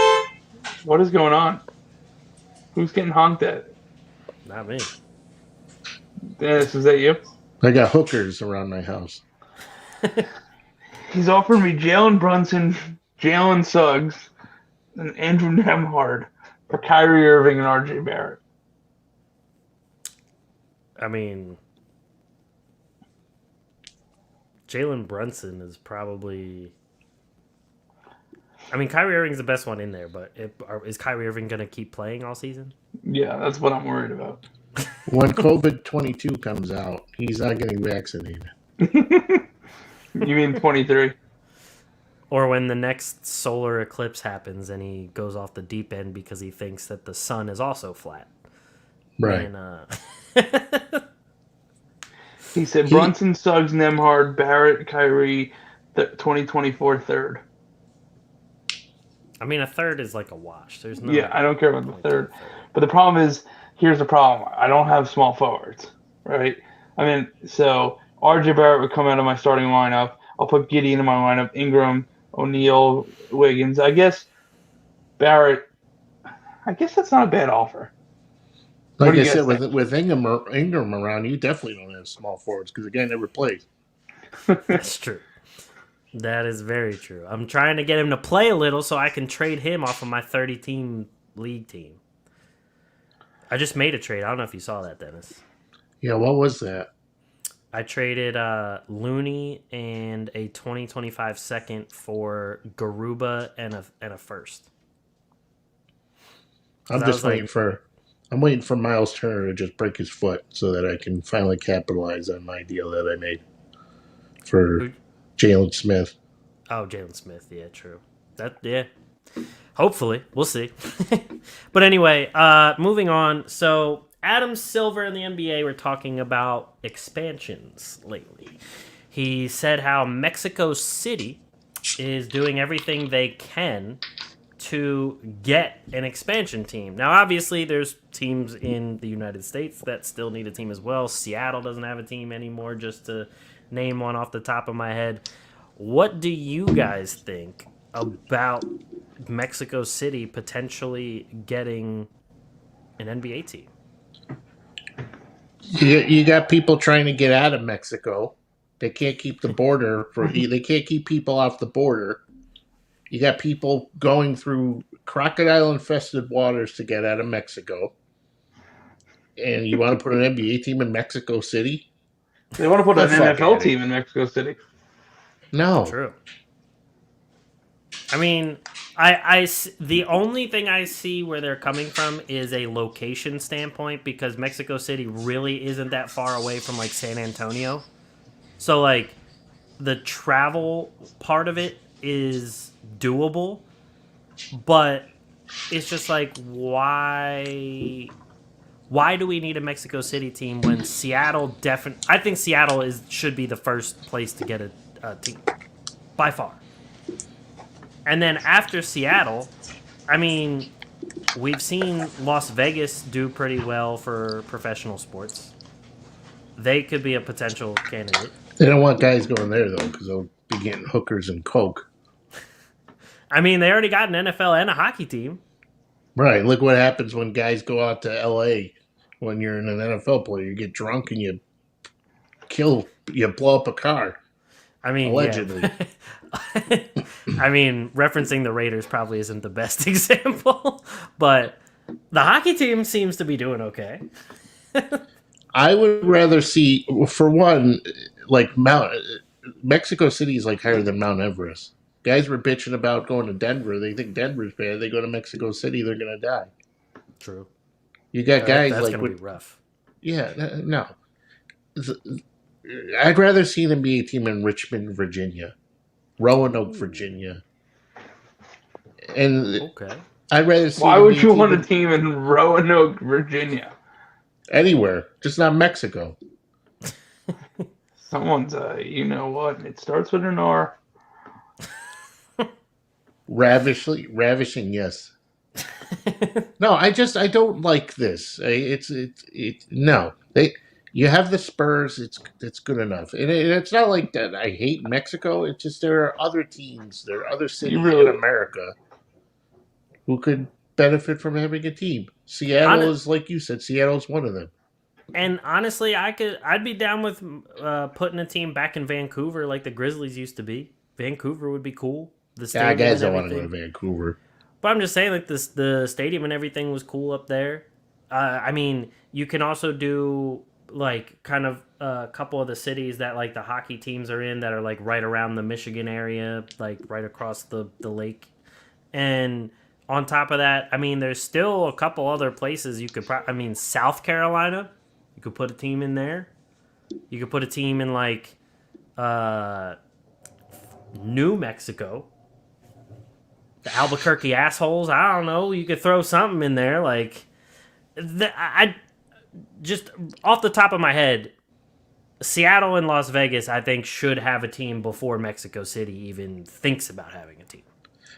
What is going on? Who's getting honked at? Not me. Dennis, is that you? I got hookers around my house. He's offering me Jalen Brunson, Jalen Suggs, and Andrew Nemhard for Kyrie Irving and RJ Barrett. I mean, Jalen Brunson is probably... I mean, Kyrie Irving's the best one in there, but is Kyrie Irving going to keep playing all season? Yeah, that's what I'm worried about. When COVID-22 comes out, he's not getting vaccinated. You mean 23? Or when the next solar eclipse happens and he goes off the deep end because he thinks that the sun is also flat. Right. And, He said Brunson, Suggs, Nemhard, Barrett, Kyrie, 2024 third. I mean, a third is like a wash. There's no... Yeah, I don't care about the third. But the problem is, here's the problem. I don't have small forwards, right? I mean, so RJ Barrett would come out of my starting lineup. I'll put Gideon in my lineup, Ingram, O'Neal, Wiggins. I guess Barrett, that's not a bad offer. Like do I you said, guys with Ingram around, you definitely don't have small forwards because the guy never plays. That's true. That is very true. I'm trying to get him to play a little so I can trade him off of my 30-team league team. I just made a trade. I don't know if you saw that, Dennis. Yeah, what was that? I traded Looney and a 2025 second for Garuba and a first. I'm waiting for Miles Turner to just break his foot so that I can finally capitalize on my deal that I made for Jalen Smith. Oh, Jalen Smith. Yeah, true. Hopefully. We'll see. But anyway, moving on. So Adam Silver in the NBA were talking about expansions lately. He said how Mexico City is doing everything they can to get an expansion team. Now, obviously, there's teams in the United States that still need a team as well. Seattle doesn't have a team anymore, just to name one off the top of my head. What do you guys think about Mexico City potentially getting an NBA team. You got people trying to get out of Mexico. They can't keep the border they can't keep people off the border. You got people going through crocodile-infested waters to get out of Mexico. And you want to put an NBA team in Mexico City? They want to put an Fuck NFL at team it. in Mexico City. No. True. I mean, the only thing I see where they're coming from is a location standpoint, because Mexico City really isn't that far away from like San Antonio. So like the travel part of it is doable, but it's just like why do we need a Mexico City team when Seattle I think Seattle should be the first place to get a team by far. And then after Seattle, I mean, we've seen Las Vegas do pretty well for professional sports. They could be a potential candidate. They don't want guys going there, though, because they'll be getting hookers and coke. I mean, they already got an NFL and a hockey team. Right. Look what happens when guys go out to L.A. when you're an NFL player. You get drunk and you blow up a car. I mean, allegedly. Yeah. I mean, referencing the Raiders probably isn't the best example, but the hockey team seems to be doing okay. I would rather see, for one, like Mexico City is like higher than Mount Everest. Guys were bitching about going to Denver. They think Denver's bad. They go to Mexico City, they're gonna die. True. You got guys that's like gonna be rough. Yeah, no. I'd rather see an NBA team in Richmond, Virginia, Roanoke, Virginia, and okay. I'd rather see. Why would you want a team in Roanoke, Virginia? Anywhere, just not Mexico. Someone's, you know what? It starts with an R. Ravishing, yes. No, I don't like this. No. You have the Spurs. It's good enough, and it's not like that. I hate Mexico. It's just there are other teams, there are other cities in America who could benefit from having a team. Seattle is, like you said, Seattle's one of them. And honestly, I'd be down with putting a team back in Vancouver like the Grizzlies used to be. Vancouver would be cool. The stadium, guys don't want to go to Vancouver. But I'm just saying, like the stadium and everything was cool up there. I mean, you can also do like kind of a couple of the cities that like the hockey teams are in that are like right around the Michigan area, like right across the lake. And on top of that, I mean, there's still a couple other places you could South Carolina, you could put a team in there. You could put a team in like New Mexico. The Albuquerque assholes, I don't know, you could throw something in there like I just off the top of my head, Seattle and Las Vegas, I think, should have a team before Mexico City even thinks about having a team.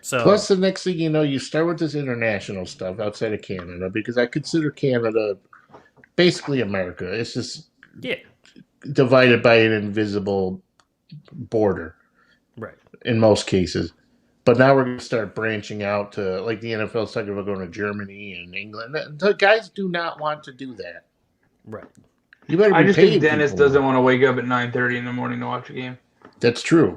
So plus, the next thing you know, you start with this international stuff outside of Canada, because I consider Canada basically America. It's just divided by an invisible border, right? In most cases. But now we're going to start branching out to, like the NFL's talking about going to Germany and England. The guys do not want to do that. Right. You better be I just think Dennis people. doesn't want to wake up at 9:30 in the morning to watch a game. That's true.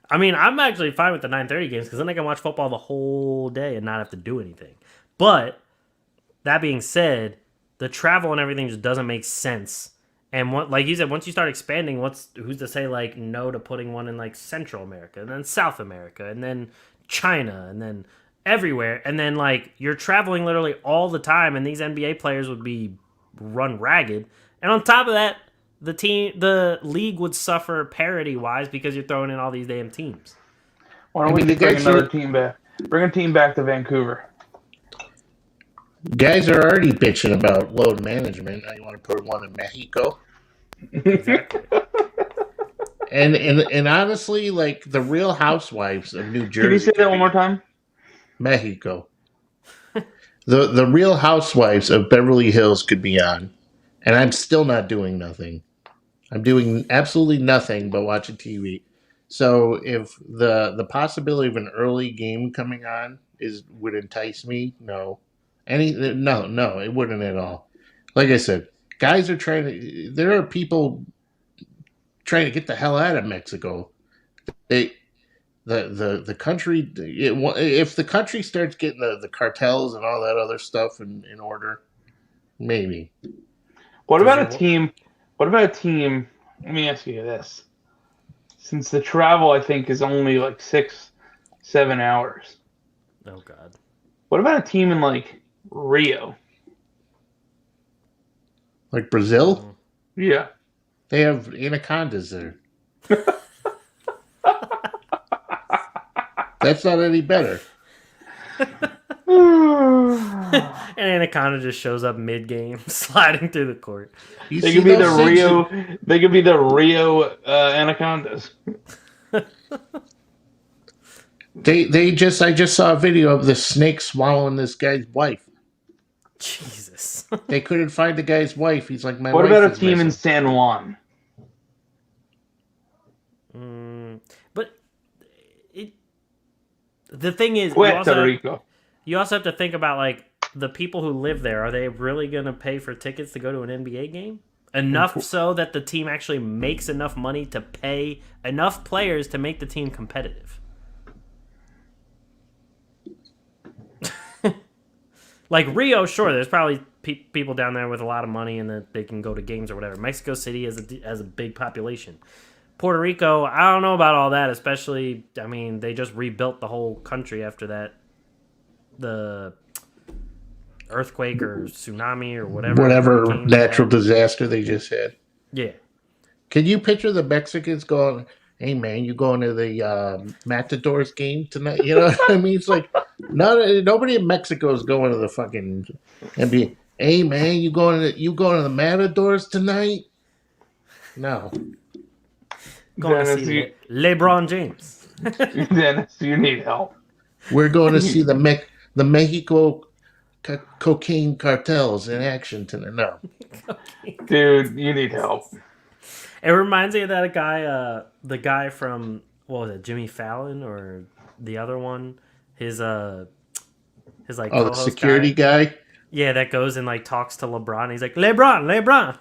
I mean, I'm actually fine with the 9:30 games because then I can watch football the whole day and not have to do anything. But that being said, the travel and everything just doesn't make sense. And like you said, once you start expanding, who's to say like no to putting one in like Central America and then South America and then China and then everywhere, and then like you're traveling literally all the time, and these NBA players would be run ragged. And on top of that, the league would suffer parity wise because you're throwing in all these damn teams. Why don't we bring another team back? Bring a team back to Vancouver. Guys are already bitching about load management. Now you want to put one in Mexico? Exactly. and honestly, like the Real Housewives of New Jersey. Can you say that one more time? Mexico. The Real Housewives of Beverly Hills could be on, and I'm still not doing nothing. I'm doing absolutely nothing but watching TV. So if the possibility of an early game coming on would entice me, no. No, it wouldn't at all. Like I said, guys are trying to. There are people trying to get the hell out of Mexico. They the country. If the country starts getting the cartels and all that other stuff in order, maybe. What about a team? What about a team? Let me ask you this: since the travel, I think, is only like 6-7 hours. Oh God. What about a team in like Rio? Like Brazil, Yeah. they have anacondas there. That's not any better. And Anaconda just shows up mid-game, sliding through the court. They could be the Rio. They could be the Rio Anacondas. I just saw a video of the snake swallowing this guy's wife. Jesus. They couldn't find the guy's wife. He's like, my What wife about a is team in missing. San Juan? But the thing is, Puerto Rico. You also have to think about, like, the people who live there. Are they really going to pay for tickets to go to an NBA game? Enough so that the team actually makes enough money to pay enough players to make the team competitive. Like Rio, sure, there's probably people down there with a lot of money and that they can go to games or whatever. Mexico City has a big population. Puerto Rico, I don't know about all that, especially, I mean, they just rebuilt the whole country after that. The earthquake or tsunami or whatever natural disaster they just had. Yeah. Can you picture the Mexicans going, hey man, you going to the Matadors game tonight? You know what I mean? It's like nobody in Mexico is going to the fucking NBA. Hey man, you going to the Matadors tonight? No. Going to see LeBron James. Dennis, you need help. We're going to see the Mexico cocaine cartels in action tonight. No. Dude, you need help. It reminds me of that guy, the guy from, what was it, Jimmy Fallon or the other one? His like the security guy? Yeah, that goes and like talks to LeBron. He's like, LeBron.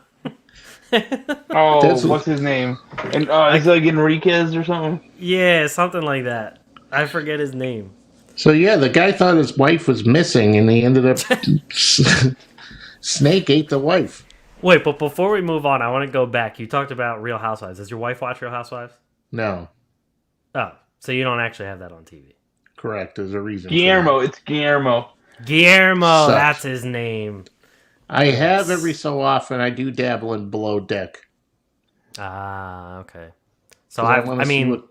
What's his name? And is it like Enriquez or something? Yeah, something like that. I forget his name. So yeah, the guy thought his wife was missing, and he ended up Snake ate the wife. Wait, but before we move on, I want to go back. You talked about Real Housewives. Does your wife watch Real Housewives? No. Oh, so you don't actually have that on TV. Correct. There's a reason. Guillermo. It's Guillermo. Guillermo, that's his name. I have every so often. I do dabble in Below Deck. Ah, okay. So I mean,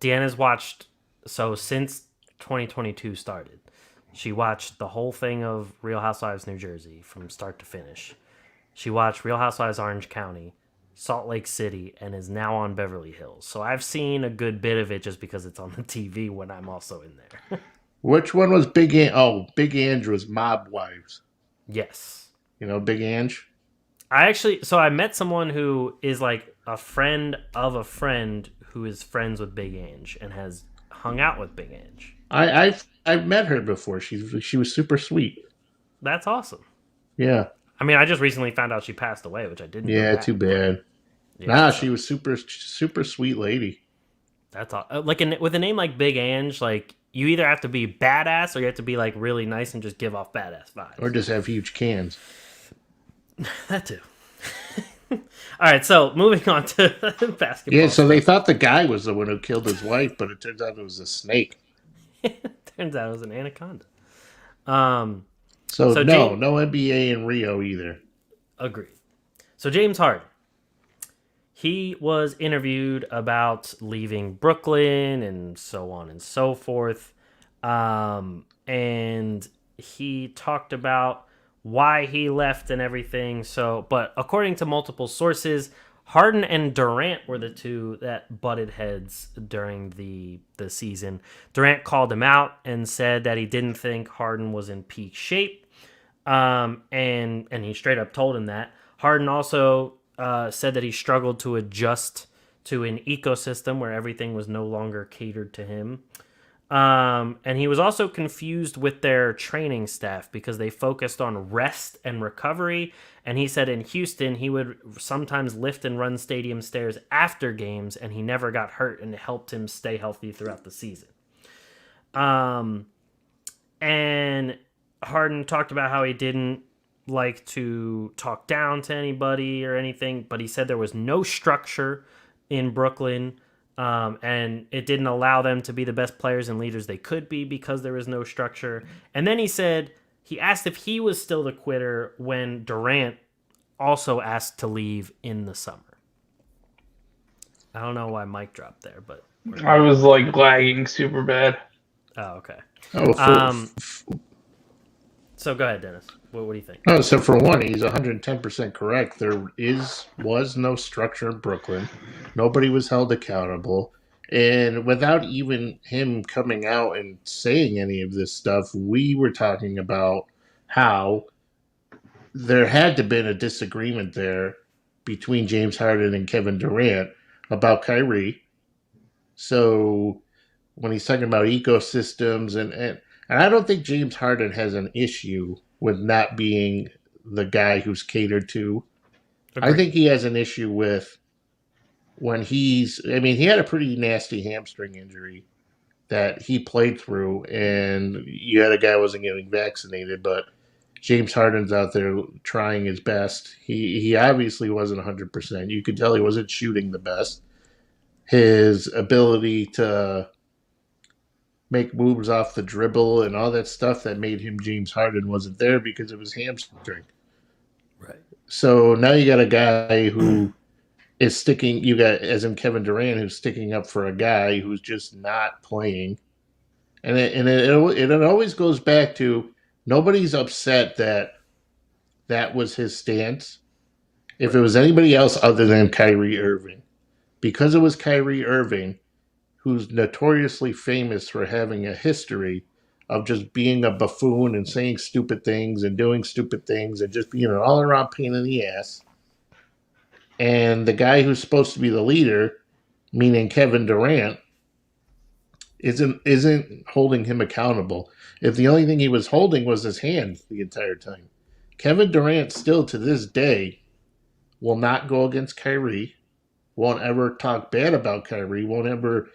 Deanna's watched. So since 2022 started, she watched the whole thing of Real Housewives New Jersey from start to finish. She watched Real Housewives Orange County, Salt Lake City, and is now on Beverly Hills. So I've seen a good bit of it just because it's on the TV when I'm also in there. Which one was Big Ange? Oh, Big Ange was Mob Wives. Yes. You know Big Ange? I met someone who is like a friend of a friend who is friends with Big Ange and has hung out with Big Ange. I've met her before. She was super sweet. That's awesome. Yeah. I mean, I just recently found out she passed away, which I didn't. Yeah, too bad. Yeah, she was super sweet lady. That's all. Like with a name like Big Ange, like you either have to be badass or you have to be like really nice and just give off badass vibes, or just have huge cans. That too. All right, so moving on to basketball. Yeah, so they thought the guy was the one who killed his wife, but it turns out it was a snake. Turns out it was an anaconda. So no NBA in Rio either. Agreed. So James Harden, he was interviewed about leaving Brooklyn and so on and so forth, and he talked about why he left and everything. So, but according to multiple sources, Harden and Durant were the two that butted heads during the season. Durant called him out and said that he didn't think Harden was in peak shape, and he straight up told him that. Harden also said that he struggled to adjust to an ecosystem where everything was no longer catered to him. And he was also confused with their training staff because they focused on rest and recovery. And he said in Houston, he would sometimes lift and run stadium stairs after games, and he never got hurt, and it helped him stay healthy throughout the season. And Harden talked about how he didn't like to talk down to anybody or anything, but he said there was no structure in Brooklyn. And it didn't allow them to be the best players and leaders they could be because there was no structure. And then he asked if he was still the quitter when Durant also asked to leave in the summer. I don't know why Mike dropped there, but I was like lagging super bad. oh, okay. Oh, So go ahead, Dennis. What do you think? no, so for one, he's 110% correct. There was no structure in Brooklyn. Nobody was held accountable. And without even him coming out and saying any of this stuff, we were talking about how there had to have been a disagreement there between James Harden and Kevin Durant about Kyrie. So when he's talking about ecosystems and I don't think James Harden has an issue with not being the guy who's catered to. Agreed. I think he has an issue with when he had a pretty nasty hamstring injury that he played through, and you had a guy who wasn't getting vaccinated, but James Harden's out there trying his best. He obviously wasn't 100%. You could tell he wasn't shooting the best. His ability to make moves off the dribble and all that stuff that made him James Harden wasn't there because of his hamstring. Right. So now you got a guy who is sticking, you got, as in Kevin Durant, who's sticking up for a guy who's just not playing. And it always goes back to nobody's upset that was his stance. If it was anybody else other than Kyrie Irving, because it was Kyrie Irving, who's notoriously famous for having a history of just being a buffoon and saying stupid things and doing stupid things and just being an all-around pain in the ass. And the guy who's supposed to be the leader, meaning Kevin Durant, isn't holding him accountable. If the only thing he was holding was his hand the entire time. Kevin Durant still to this day will not go against Kyrie, won't ever talk bad about Kyrie, won't ever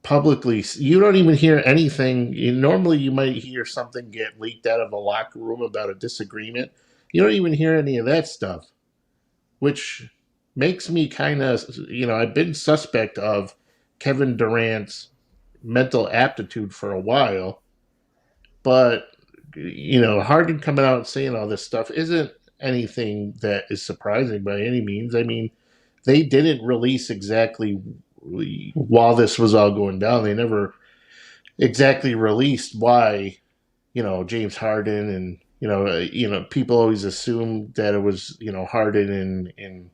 publicly. You don't even hear anything. Normally you might hear something get leaked out of a locker room about a disagreement. You don't even hear any of that stuff, which makes me kind of, I've been suspect of Kevin Durant's mental aptitude for a while, but Harden coming out and saying all this stuff isn't anything that is surprising by any means. I mean, they didn't release exactly while this was all going down. They never exactly released why, James Harden and people always assume that it was Harden and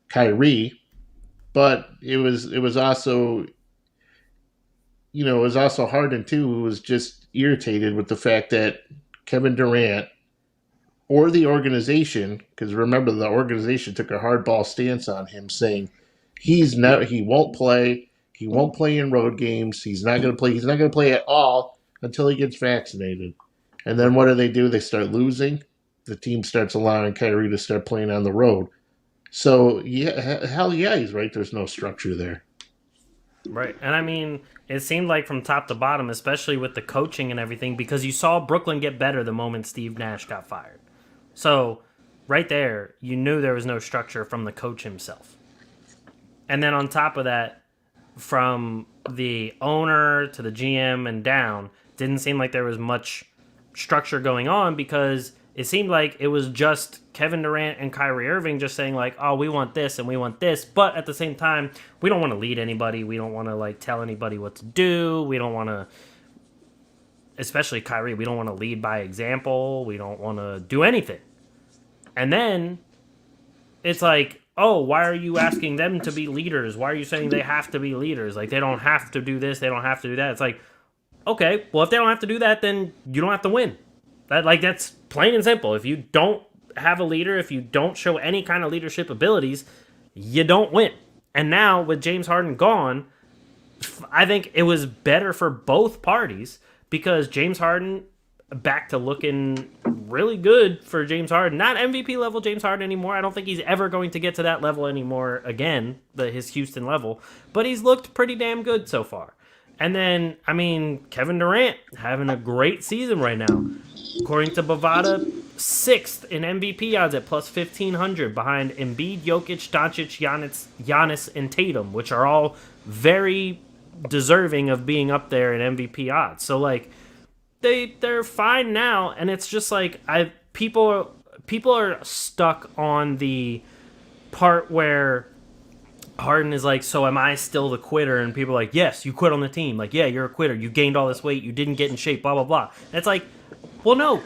Kyrie, but it was also Harden too, who was just irritated with the fact that Kevin Durant or the organization, because remember the organization took a hardball stance on him, saying he won't play in road games. He's not going to play at all until he gets vaccinated. And then what do? They start losing. The team starts allowing Kyrie to start playing on the road. So yeah, he's right. There's no structure there. Right. And I mean, it seemed like from top to bottom, especially with the coaching and everything, because you saw Brooklyn get better the moment Steve Nash got fired. So right there, you knew there was no structure from the coach himself. And then on top of that, from the owner to the GM and down, didn't seem like there was much structure going on because it seemed like it was just Kevin Durant and Kyrie Irving just saying like, oh, we want this and we want this. But at the same time, we don't want to lead anybody. We don't want to like tell anybody what to do. We don't want to, especially Kyrie, we don't want to lead by example. We don't want to do anything. And then it's like, oh, why are you asking them to be leaders? Why are you saying they have to be leaders? Like, they don't have to do this. They don't have to do that. It's like, okay, well, if they don't have to do that, then you don't have to win. That's plain and simple. If you don't have a leader, if you don't show any kind of leadership abilities, you don't win. And now with James Harden gone, I think it was better for both parties because James Harden back to looking really good for James Harden. Not MVP level James Harden anymore. I don't think he's ever going to get to that level anymore again, his Houston level. But he's looked pretty damn good so far. And then, I mean, Kevin Durant having a great season right now. According to Bovada, 6th in MVP odds at plus 1,500 behind Embiid, Jokic, Doncic, Giannis, and Tatum, which are all very deserving of being up there in MVP odds. So, like, they're fine now, and it's just like people are stuck on the part where Harden is like, so am I still the quitter? And people are like, yes, you quit on the team. Like, yeah, you're a quitter. You gained all this weight. You didn't get in shape, blah, blah, blah. And it's like, well, no.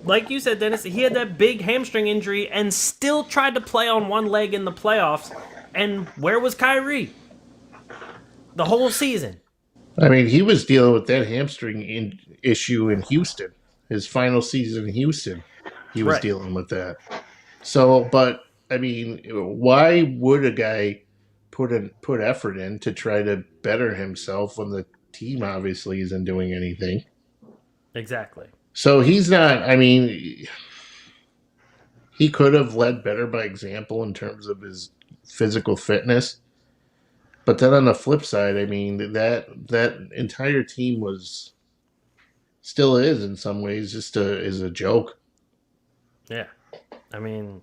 Like you said, Dennis, he had that big hamstring injury and still tried to play on one leg in the playoffs. And where was Kyrie? The whole season. I mean, he was dealing with that hamstring issue in Houston. His final season in Houston, he was dealing with that. So, but, I mean, why would a guy put effort in to try to better himself when the team obviously isn't doing anything? Exactly. So he's not, I mean, he could have led better by example in terms of his physical fitness. But then on the flip side, I mean, that entire team still is in some ways is a joke. Yeah. I mean,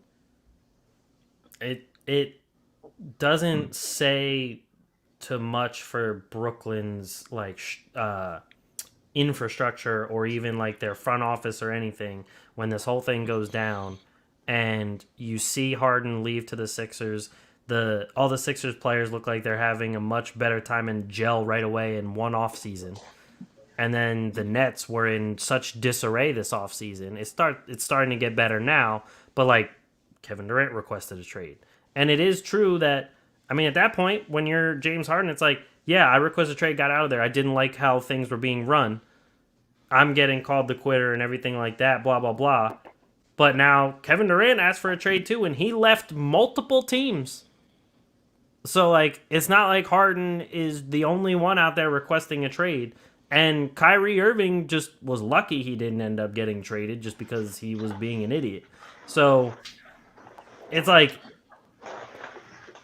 it doesn't say too much for Brooklyn's like infrastructure or even like their front office or anything when this whole thing goes down and you see Harden leave to the Sixers. All the Sixers players look like they're having a much better time in gel right away in one off season. And then the Nets were in such disarray this offseason. It's starting to get better now, but like Kevin Durant requested a trade. And it is true that, I mean, at that point, when you're James Harden, it's like, yeah, I requested a trade, got out of there. I didn't like how things were being run. I'm getting called the quitter and everything like that, blah, blah, blah. But now Kevin Durant asked for a trade too, and he left multiple teams. So, like, it's not like Harden is the only one out there requesting a trade. And Kyrie Irving just was lucky he didn't end up getting traded just because he was being an idiot. So, it's like,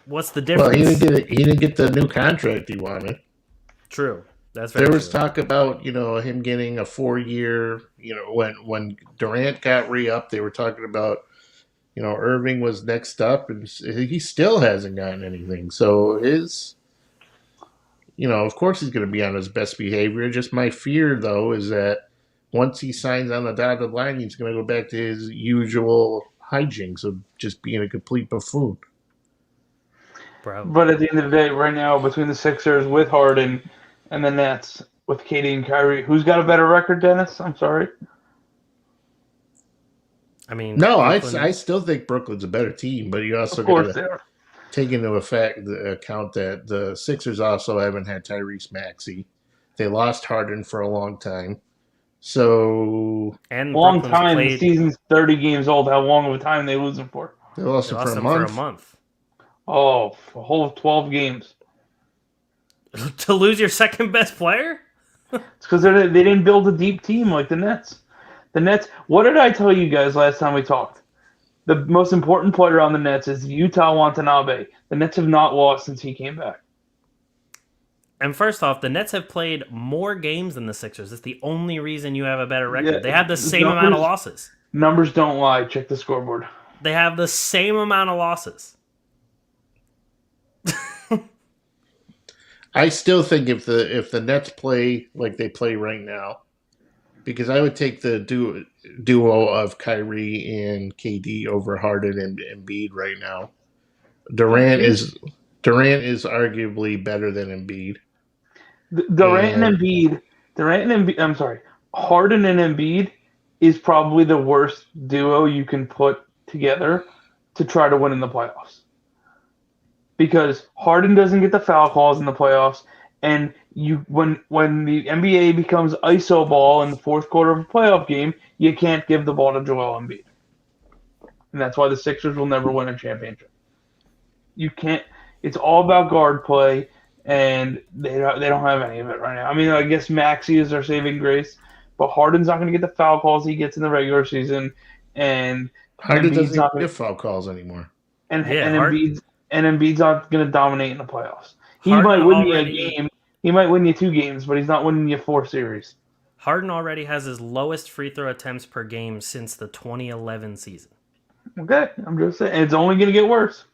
what's the difference? Well, he didn't get the new contract he wanted. True. That's very There was true. talk about, him getting a 4-year, when Durant got re-upped, they were talking about, Irving was next up, and he still hasn't gotten anything. So of course he's going to be on his best behavior. Just my fear, though, is that once he signs on the dotted line, he's going to go back to his usual hijinks of just being a complete buffoon. Probably. But at the end of the day, right now, between the Sixers with Harden and the Nets with KD and Kyrie, who's got a better record, Dennis? I'm sorry. I mean, No, Brooklyn, I still think Brooklyn's a better team, but you also Of course got they to are. take into account that the Sixers also haven't had Tyrese Maxey. They lost Harden for a long time. So and Long Brooklyn's time. The played, season's 30 games old. How long of a time they lose him for? they lost they him lost for a him month. for a month. Oh, a whole 12 games. To lose your second best player? It's because they didn't build a deep team like the Nets. The Nets, what did I tell you guys last time we talked? The most important player on the Nets is Utah Watanabe. The Nets have not lost since he came back. And first off, the Nets have played more games than the Sixers. It's the only reason you have a better record. Yeah, they have the same amount of losses. Numbers don't lie. Check the scoreboard. They have the same amount of losses. I still think if the Nets play like they play right now, because I would take the duo of Kyrie and KD over Harden and Embiid right now. Durant is arguably better than Embiid. Durant and Embiid. I'm sorry. Harden and Embiid is probably the worst duo you can put together to try to win in the playoffs. Because Harden doesn't get the foul calls in the playoffs, and when the NBA becomes iso ball in the fourth quarter of a playoff game, you can't give the ball to Joel Embiid. And that's why the Sixers will never win a championship. You can't. It's all about guard play. and they don't have any of it right now. I mean, I guess Maxey is their saving grace, but Harden's not going to get the foul calls he gets in the regular season, and Harden Embiid's doesn't even not going get foul calls anymore. Yeah, and Embiid's not going to dominate in the playoffs. He Harden might win you a already game. He might win you 2 games, but he's not winning you 4 series. Harden already has his lowest free throw attempts per game since the 2011 season. Okay, I'm just saying it's only going to get worse.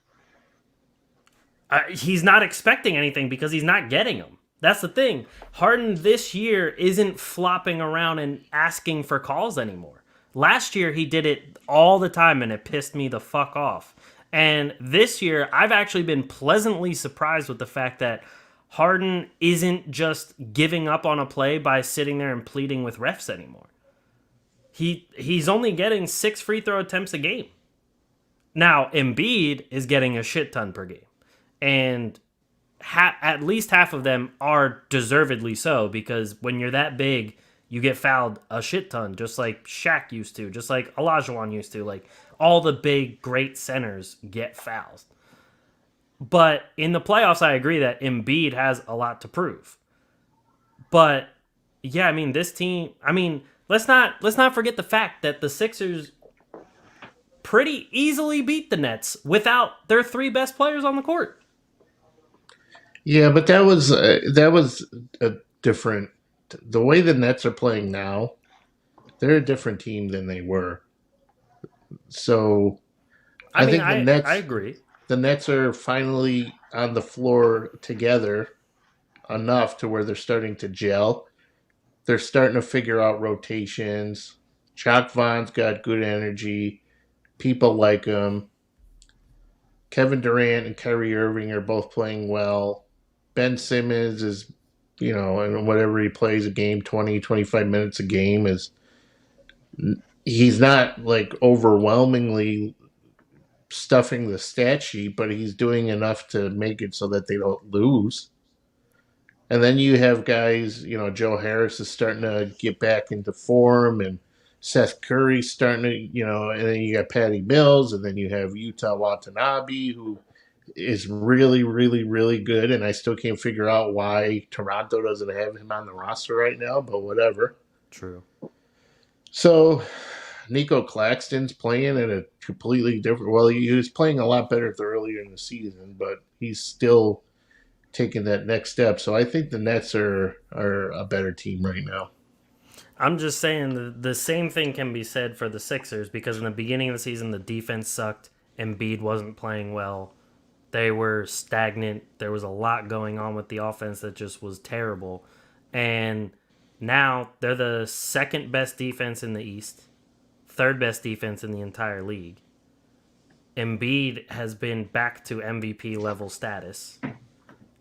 He's not expecting anything because he's not getting them. That's the thing. Harden this year isn't flopping around and asking for calls anymore. Last year he did it all the time and it pissed me the fuck off. And this year I've actually been pleasantly surprised with the fact that Harden isn't just giving up on a play by sitting there and pleading with refs anymore. He's only getting 6 free throw attempts a game. Now Embiid is getting a shit ton per game. And at least half of them are deservedly so, because when you're that big, you get fouled a shit ton, just like Shaq used to, just like Olajuwon used to. Like, all the big, great centers get fouls. But in the playoffs, I agree that Embiid has a lot to prove. But, yeah, I mean, this team... I mean, let's not forget the fact that the Sixers pretty easily beat the Nets without their 3 best players on the court. Yeah, but that was a different. The way the Nets are playing now, they're a different team than they were. So, I think the Nets. I agree. The Nets are finally on the floor together enough to where they're starting to gel. They're starting to figure out rotations. Chuck Vaughn's got good energy. People like him. Kevin Durant and Kyrie Irving are both playing well. Ben Simmons is, and whatever he plays a game, 20, 25 minutes a game, he's not like overwhelmingly stuffing the stat sheet, but he's doing enough to make it so that they don't lose. And then you have guys, Joe Harris is starting to get back into form, and Seth Curry's starting to, and then you got Patty Mills, and then you have Utah Watanabe, who is really, really, really good, and I still can't figure out why Toronto doesn't have him on the roster right now, but whatever. True. So, Nico Claxton's playing at a completely different... Well, he was playing a lot better earlier in the season, but he's still taking that next step. So I think the Nets are a better team right now. I'm just saying the same thing can be said for the Sixers, because in the beginning of the season, the defense sucked. Embiid wasn't playing well. They were stagnant. There was a lot going on with the offense that just was terrible. And now they're the second best defense in the East, third best defense in the entire league. Embiid has been back to MVP level status.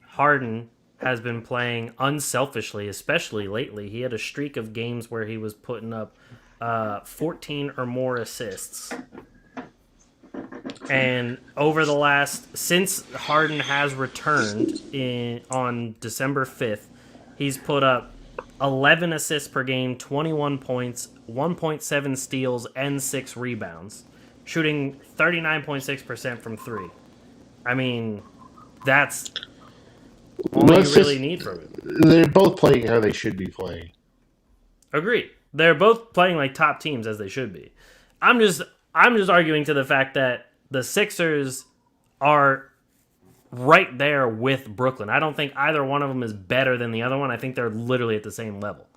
Harden has been playing unselfishly, especially lately. He had a streak of games where he was putting up 14 or more assists. And over the since Harden has returned on December 5th, he's put up 11 assists per game, 21 points, 1.7 steals, and 6 rebounds, shooting 39.6% from 3. I mean, that's all you really need from it. They're both playing how they should be playing. Agreed. They're both playing like top teams, as they should be. I'm just arguing to the fact that the Sixers are right there with Brooklyn. I don't think either one of them is better than the other one. I think they're literally at the same level.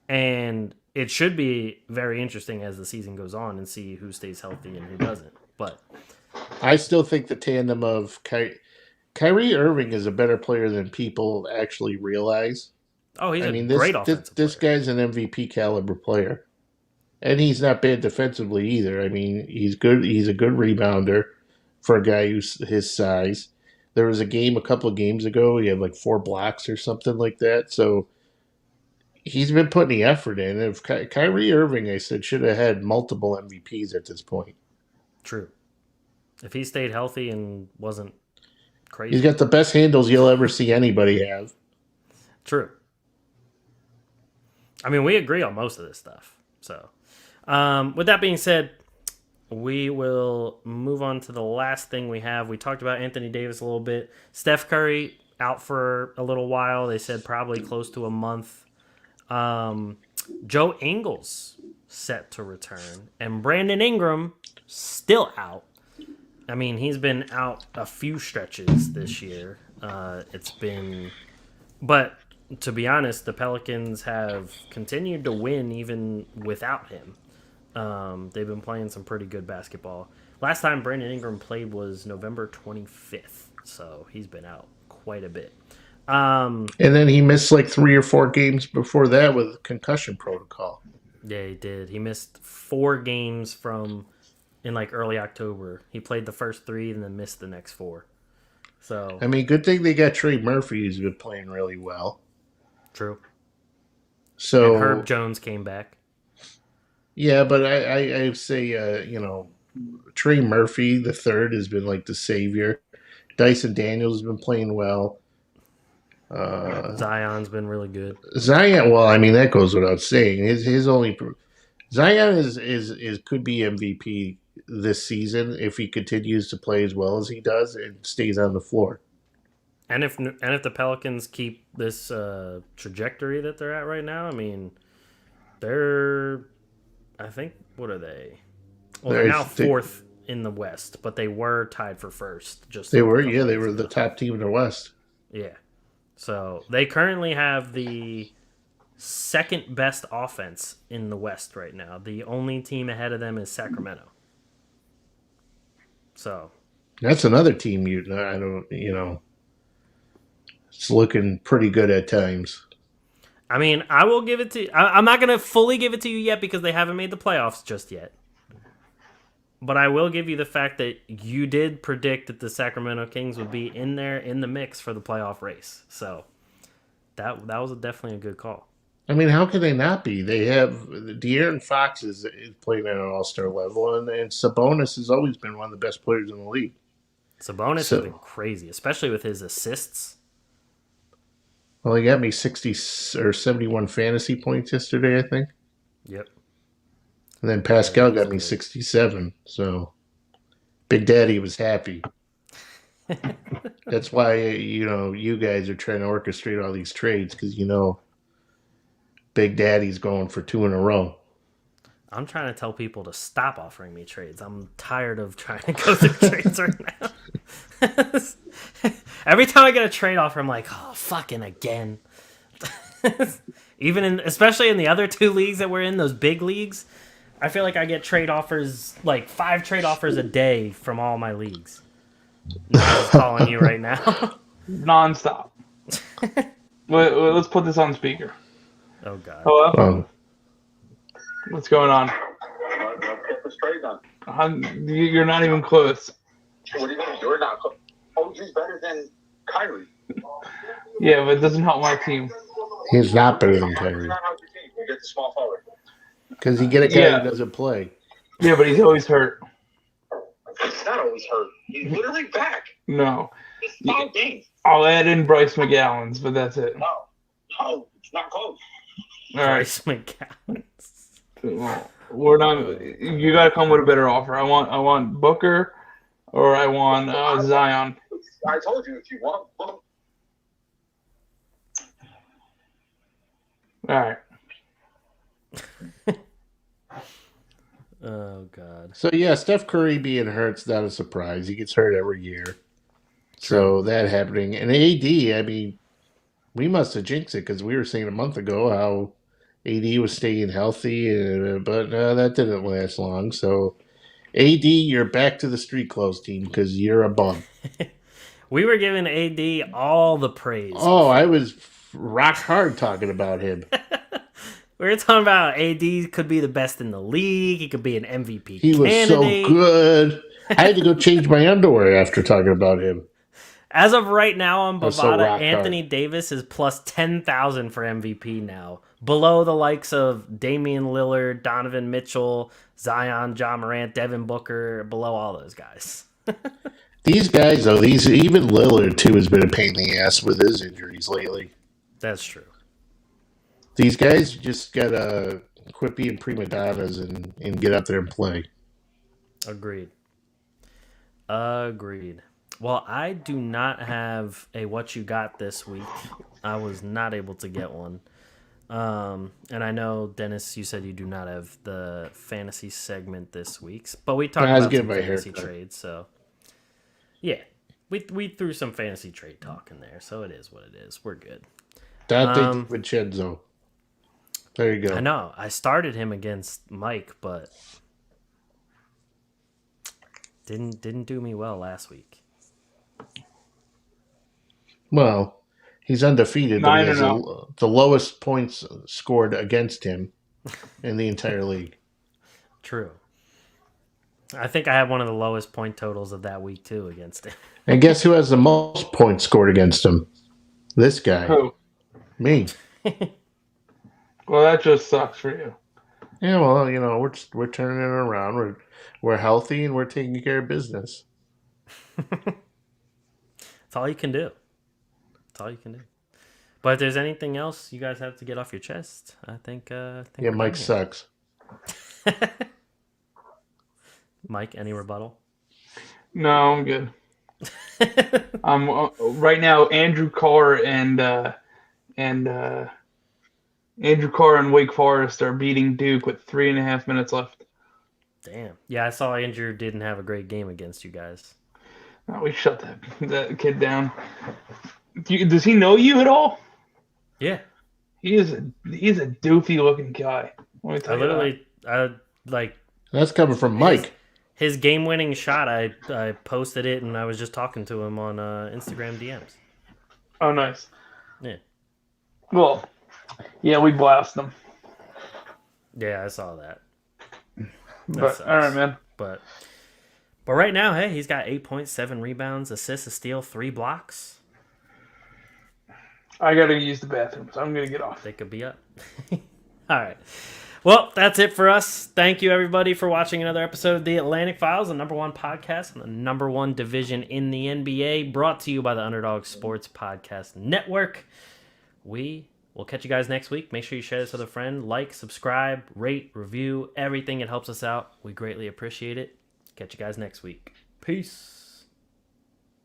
And it should be very interesting as the season goes on and see who stays healthy and who doesn't. But I still think the tandem of Kyrie Irving is a better player than people actually realize. Oh, he's great offensive player. This guy's an MVP caliber player. And he's not bad defensively either. I mean, he's good. He's a good rebounder for a guy who's his size. There was a couple of games ago, he had like 4 blocks or something like that. So he's been putting the effort in. If Kyrie Irving, I said, should have had multiple MVPs at this point. True. If he stayed healthy and wasn't crazy. He's got the best handles you'll ever see anybody have. True. I mean, we agree on most of this stuff. So, with that being said, we will move on to the last thing we have. We talked about Anthony Davis a little bit. Steph Curry out for a little while. They said probably close to a month. Joe Ingles set to return, and Brandon Ingram still out. I mean, he's been out a few stretches this year. But to be honest, the Pelicans have continued to win even without him. They've been playing some pretty good basketball. Last time Brandon Ingram played was November 25th, so he's been out quite a bit. And then he missed like 3 or 4 games before that with concussion protocol. Yeah, he did. He missed 4 games in like early October. He played the first 3 and then missed the next 4. So I mean, good thing they got Trey Murphy, who's been playing really well. True. So and Herb Jones came back. Yeah, but I say Trey Murphy the third has been like the savior. Dyson Daniels has been playing well. Zion's been really good. Zion, well, I mean that goes without saying. His only Zion is could be MVP this season if he continues to play as well as he does and stays on the floor. And if the Pelicans keep this trajectory that they're at right now, I mean, I think, what are they? Well, they're now 4th in the West, but they were tied for first. They were the top team in the West. Yeah. So they currently have the second best offense in the West right now. The only team ahead of them is Sacramento. So that's another team it's looking pretty good at times. I mean, I will give it to you. I'm not going to fully give it to you yet because they haven't made the playoffs just yet. But I will give you the fact that you did predict that the Sacramento Kings would be in there in the mix for the playoff race. So that was definitely a good call. I mean, how can they not be? They have De'Aaron Fox is playing at an all-star level, and Sabonis has always been one of the best players in the league. Sabonis has been crazy, especially with his assists. Well, he got me 60 or 71 fantasy points yesterday, I think. Yep. And then Pascal got me 67. So Big Daddy was happy. That's why, you guys are trying to orchestrate all these trades because, Big Daddy's going for 2 in a row. I'm trying to tell people to stop offering me trades. I'm tired of trying to go through trades right now. Every time I get a trade offer, I'm like, oh, fucking again. Especially in the other 2 leagues that we're in, those big leagues, I feel like I get trade offers, like 5 trade offers a day from all my leagues. I'm just calling you right now. Non-stop. Let's put this on speaker. Oh, God. Hello? What's going on? Get this trade done. You're not even close. What do you mean? You're not close. OG's better than Kyrie. Yeah, but it doesn't help my team. He's not better than Kyrie. You get the small forward. Because you get a guy who doesn't play. Yeah, but he's always hurt. He's not always hurt. He's literally back. No. It's 5 games. I'll add in Bryce McGowan's, but that's it. No, it's not close. All right. Bryce McGowan. Well, we're not. You got to come with a better offer. I want Booker, or I want Zion. I told you if you want. All right. Oh, God. So, yeah, Steph Curry being hurt's not a surprise. He gets hurt every year. So, that happening. And AD, I mean, we must have jinxed it because we were saying a month ago how AD was staying healthy, but that didn't last long. So, AD, you're back to the street clothes team because you're a bum. We were giving AD all the praise. Oh, I was rock hard talking about him. We were talking about AD could be the best in the league. He could be an MVP He was candidate. so good. I had to go change my underwear after talking about him. As of right now on so Bovada, rock Anthony Davis is plus 10,000 for MVP now. Below the likes of Damian Lillard, Donovan Mitchell, Zion, John Morant, Devin Booker, below all those guys. These guys, though, even Lillard, too, has been a pain in the ass with his injuries lately. That's true. These guys just got to quit being prima donnas and get up there and play. Agreed. Well, I do not have a what you got this week. I was not able to get one. And I know, Dennis, you said you do not have the fantasy segment this week, but we talked I was about some getting my fantasy haircut. trades, so yeah, we threw some fantasy trade talk in there, so it is what it is. We're good. Dante DiVincenzo. There you go. I know I started him against Mike, but didn't do me well last week. Well, he's undefeated, but he has 9-0. the lowest points scored against him in the entire league. True. I think I had one of the lowest point totals of that week too against him. And guess who has the most points scored against him? This guy. Who? Me. Well, that just sucks for you. Yeah, well, you know, we're turning it around. We're healthy and we're taking care of business. That's all you can do. That's all you can do. But if there's anything else you guys have to get off your chest, I think Yeah, we're Mike done sucks. here. Mike, any rebuttal? No, I'm good. Right now, Andrew Carr and Andrew Carr and Wake Forest are beating Duke with 3.5 minutes left. Damn. Yeah, I saw Andrew didn't have a great game against you guys. Oh, we shut that kid down. Does he know you at all? Yeah. He's a doofy looking guy. Let me tell you that. That's coming from Mike. His game-winning shot, I posted it, and I was just talking to him on Instagram DMs. Oh, nice. Yeah. Well, yeah, we blasted him. Yeah, I saw that. But all right, man. But right now, hey, he's got 8.7 rebounds, assists, a steal, 3 blocks. I gotta use the bathroom, so I'm gonna get off. They could be up. All right. Well, that's it for us. Thank you, everybody, for watching another episode of The Atlantic Files, the #1 podcast and the #1 division in the NBA, brought to you by the Underdog Sports Podcast Network. We will catch you guys next week. Make sure you share this with a friend. Like, subscribe, rate, review, everything. It helps us out. We greatly appreciate it. Catch you guys next week. Peace.